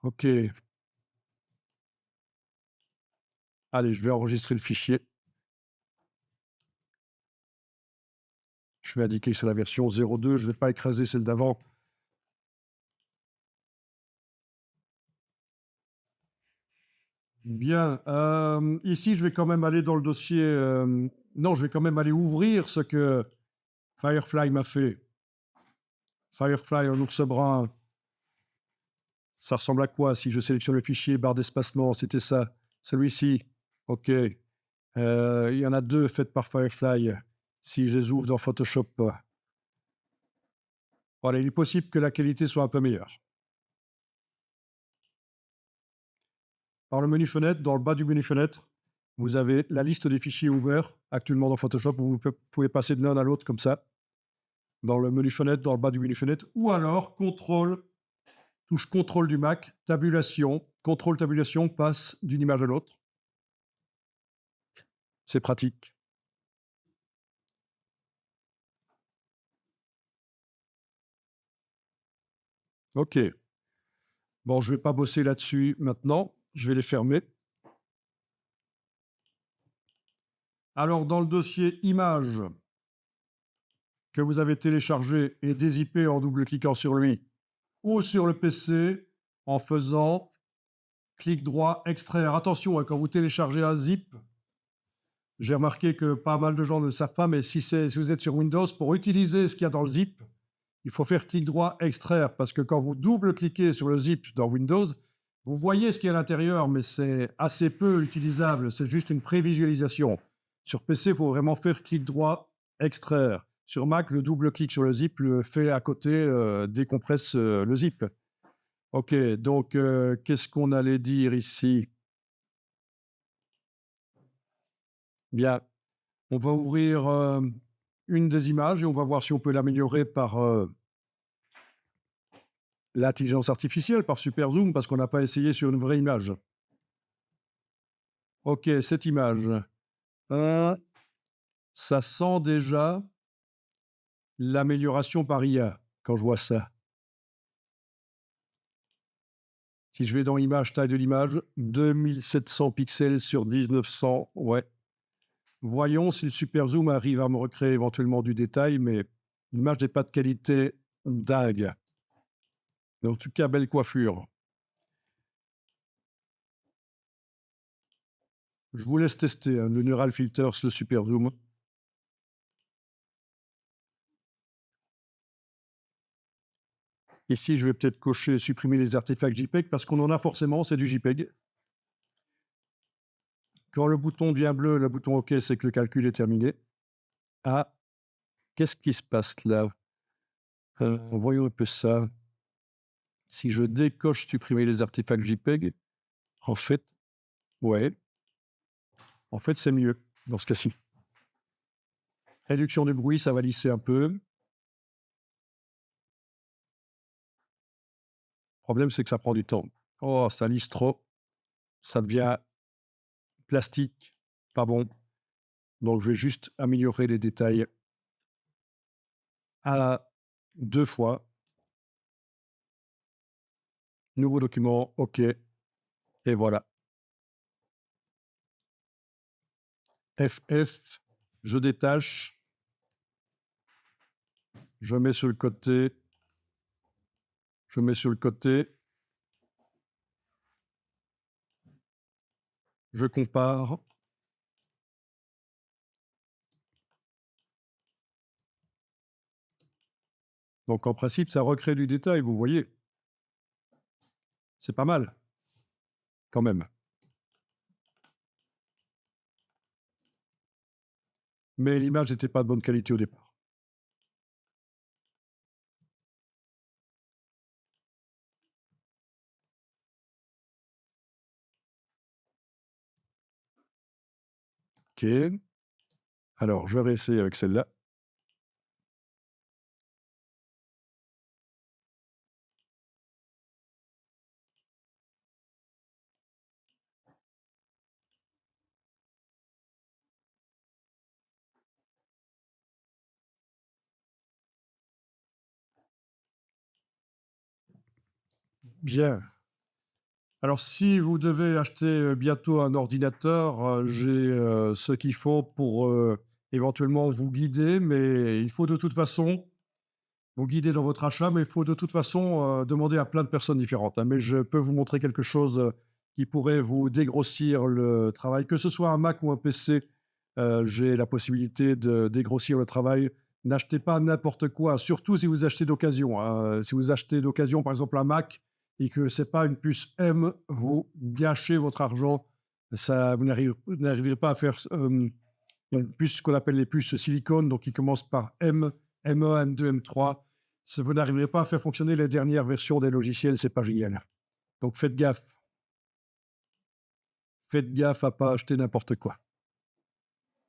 OK. Allez, je vais enregistrer le fichier. Je vais indiquer que c'est la version 02, je vais pas écraser celle d'avant. Bien, ici, je vais quand même aller dans le dossier, non, je vais quand même aller ouvrir ce que Firefly m'a fait. Firefly en ours brun, ça ressemble à quoi si je sélectionne le fichier, barre d'espacement? C'était ça. Celui-ci, OK. Il y en a 2 faites par Firefly. Si je les ouvre dans Photoshop, voilà, il est possible que la qualité soit un peu meilleure. Dans le menu fenêtre, dans le bas du menu fenêtre, vous avez la liste des fichiers ouverts actuellement dans Photoshop. Vous pouvez passer de l'un à l'autre comme ça. Dans le menu fenêtre, dans le bas du menu fenêtre, ou alors contrôle touche contrôle du Mac, tabulation, contrôle tabulation, passe d'une image à l'autre. C'est pratique. OK. Bon, je vais pas bosser là-dessus maintenant. Je vais les fermer. Alors, dans le dossier images que vous avez téléchargé et dézippé en double-cliquant sur lui ou sur le PC en faisant clic droit, extraire. Attention, hein, quand vous téléchargez un zip, j'ai remarqué que pas mal de gens ne le savent pas, mais si vous êtes sur Windows, pour utiliser ce qu'il y a dans le zip, il faut faire clic droit, extraire, parce que quand vous double-cliquez sur le zip dans Windows, vous voyez ce qu'il y a à l'intérieur, mais c'est assez peu utilisable, c'est juste une prévisualisation. Sur PC, il faut vraiment faire clic droit, extraire. Sur Mac, le double-clic sur le zip le fait à côté, décompresse le zip. OK, donc qu'est-ce qu'on allait dire ici? Bien, on va ouvrir une des images et on va voir si on peut l'améliorer par l'intelligence artificielle, par Super Zoom, parce qu'on n'a pas essayé sur une vraie image. OK, cette image. Ça sent déjà l'amélioration par IA quand je vois ça. Si je vais dans image, taille de l'image, 2700 pixels sur 1900, ouais. Voyons si le Super Zoom arrive à me recréer éventuellement du détail, mais l'image n'est pas de qualité dingue. Mais en tout cas, belle coiffure. Je vous laisse tester hein, le Neural Filters, le Super Zoom. Ici, je vais peut-être cocher supprimer les artefacts JPEG parce qu'on en a forcément, c'est du JPEG. Quand le bouton devient bleu, le bouton OK, c'est que le calcul est terminé. Ah, qu'est-ce qui se passe là? Voyons un peu ça. Si je décoche supprimer les artefacts JPEG, en fait, ouais, en fait, c'est mieux dans ce cas-ci. Réduction du bruit, ça va lisser un peu. Le problème, c'est que ça prend du temps. Oh, ça lisse trop. Ça devient plastique, pas bon. Donc, je vais juste améliorer les détails à 2 fois. Nouveau document, OK. Et voilà. FF, je détache. Je mets sur le côté. Je mets sur le côté. Je compare. Donc, en principe, ça recrée du détail, vous voyez. C'est pas mal, quand même. Mais l'image n'était pas de bonne qualité au départ. OK. Alors, je vais essayer avec celle-là. Bien. Alors, si vous devez acheter bientôt un ordinateur, j'ai ce qu'il faut pour éventuellement vous guider, mais il faut de toute façon vous guider dans votre achat, mais il faut de toute façon demander à plein de personnes différentes, hein. Mais je peux vous montrer quelque chose qui pourrait vous dégrossir le travail, que ce soit un Mac ou un PC. J'ai la possibilité de dégrossir le travail. N'achetez pas n'importe quoi, surtout si vous achetez d'occasion, hein. Si vous achetez d'occasion, par exemple, un Mac et que c'est pas une puce M, vous gâchez votre argent. Ça, vous n'arriverez pas à faire une puce qu'on appelle les puces silicone, donc qui commencent par M, M1, M2, M3. Vous n'arriverez pas à faire fonctionner les dernières versions des logiciels, c'est pas génial. Donc faites gaffe. Faites gaffe à pas acheter n'importe quoi.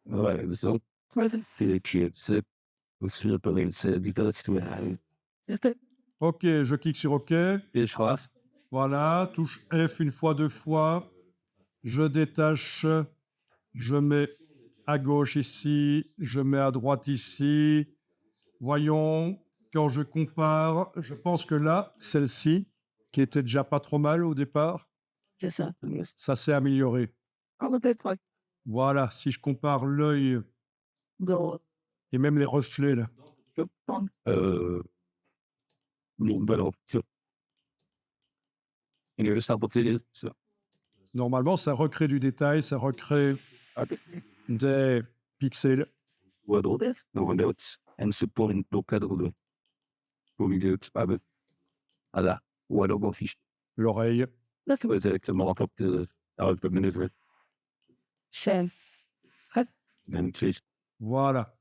Ouais, so, Present. c'est aussi appelé, c'est because we have Yes, sir. OK, je clique sur OK. Et je rase. Voilà, touche F une fois, deux fois. Je détache, je mets à gauche ici, je mets à droite ici. Voyons, quand je compare, je pense que là, celle-ci, qui était déjà pas trop mal au départ, C'est ça. ça s'est amélioré. Ah, peut-être, ouais. Voilà, si je compare l'œil Non. et même les reflets là. Non, bah non. Il est juste un peu ça. Normalement, ça recrée du détail, ça recrée des pixels. Ou à droite, dans une note, en support dans le cadre de au milieu, voilà. Ou alors on fiche. L'oreille, Là, c'est Ouais, directement en fait, avec le manœuvre, c'est même fiche. voilà.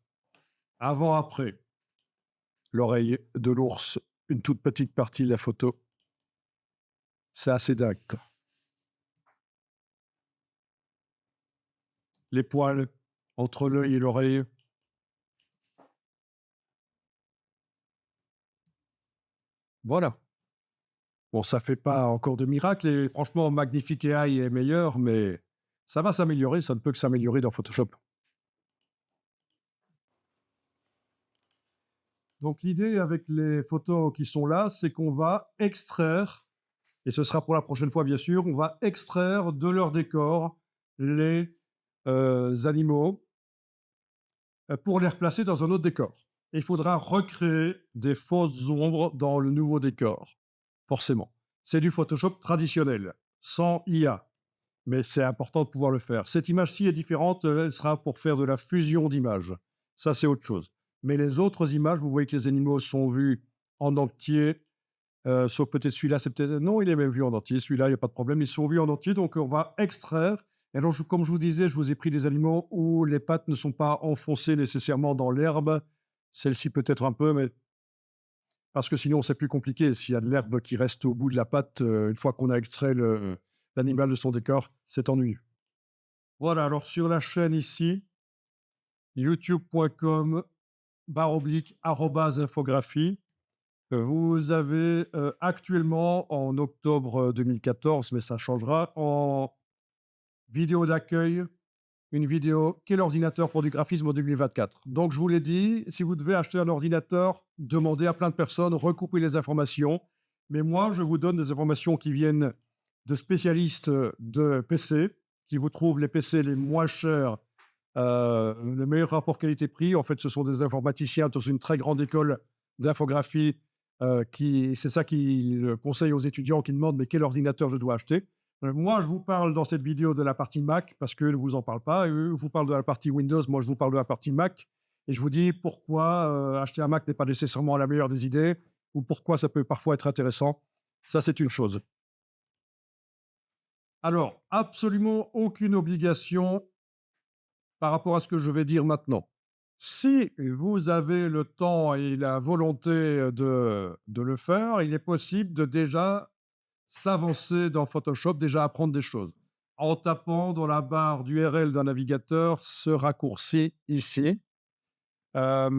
Avant, après. L'oreille de l'ours, une toute petite partie de la photo. C'est assez dingue, quoi. Les poils entre l'œil et l'oreille. Voilà. Bon, ça fait pas encore de miracle et franchement, Magnifique AI est meilleur, mais ça va s'améliorer, ça ne peut que s'améliorer dans Photoshop. Donc l'idée avec les photos qui sont là, c'est qu'on va extraire, et ce sera pour la prochaine fois bien sûr, on va extraire de leur décor les animaux pour les replacer dans un autre décor. Et il faudra recréer des fausses ombres dans le nouveau décor, forcément. C'est du Photoshop traditionnel, sans IA, mais c'est important de pouvoir le faire. Cette image-ci est différente, elle sera pour faire de la fusion d'images. Ça, c'est autre chose. Mais les autres images, vous voyez que les animaux sont vus en entier, sauf peut-être celui-là, c'est peut-être... Non, il est même vu en entier, celui-là, il n'y a pas de problème, ils sont vus en entier, donc on va extraire. Et alors, comme je vous disais, je vous ai pris des animaux où les pattes ne sont pas enfoncées nécessairement dans l'herbe. Celle-ci peut-être un peu, mais parce que sinon c'est plus compliqué. S'il y a de l'herbe qui reste au bout de la patte, une fois qu'on a extrait l'animal de son décor, c'est ennuyeux. Voilà, alors sur la chaîne ici, youtube.com/infographie, vous avez actuellement, en octobre 2014, mais ça changera, en vidéo d'accueil, une vidéo « Quel ordinateur pour du graphisme en 2024 ?» Donc, je vous l'ai dit, si vous devez acheter un ordinateur, demandez à plein de personnes, recoupez les informations. Mais moi, je vous donne des informations qui viennent de spécialistes de PC, qui vous trouvent les PC les moins chers, le meilleur rapport qualité-prix. En fait, ce sont des informaticiens dans une très grande école d'infographie c'est ça qu'ils conseillent aux étudiants qui demandent « Mais quel ordinateur je dois acheter ?» Moi, je vous parle dans cette vidéo de la partie Mac parce qu'eux ne vous en parlent pas. Eux vous parlent de la partie Windows, moi je vous parle de la partie Mac. Et je vous dis pourquoi acheter un Mac n'est pas nécessairement la meilleure des idées ou pourquoi ça peut parfois être intéressant. Ça, c'est une chose. Alors, absolument aucune obligation par rapport à ce que je vais dire maintenant. Si vous avez le temps et la volonté de le faire, il est possible de déjà s'avancer dans Photoshop, déjà apprendre des choses. En tapant dans la barre d'URL d'un navigateur ce raccourci ici, ça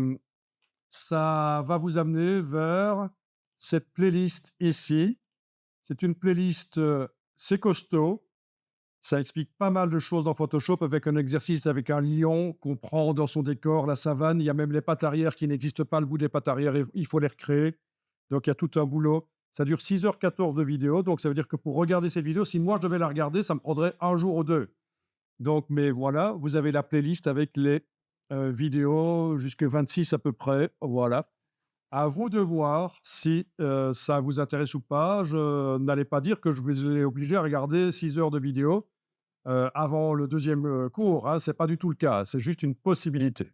va vous amener vers cette playlist ici. C'est une playlist, c'est costaud. Ça explique pas mal de choses dans Photoshop avec un exercice avec un lion qu'on prend dans son décor, la savane. Il y a même les pattes arrière qui n'existent pas, le bout des pattes arrière, il faut les recréer. Donc il y a tout un boulot. Ça dure 6h14 de vidéo, donc ça veut dire que pour regarder cette vidéo, si moi je devais la regarder, ça me prendrait un jour ou deux. Donc, mais voilà, vous avez la playlist avec les vidéos jusque 26 à peu près. Voilà. À vous de voir si ça vous intéresse ou pas. Je n'allais pas dire que je vous ai obligé à regarder 6 heures de vidéo avant le deuxième cours. Hein. Ce n'est pas du tout le cas. C'est juste une possibilité.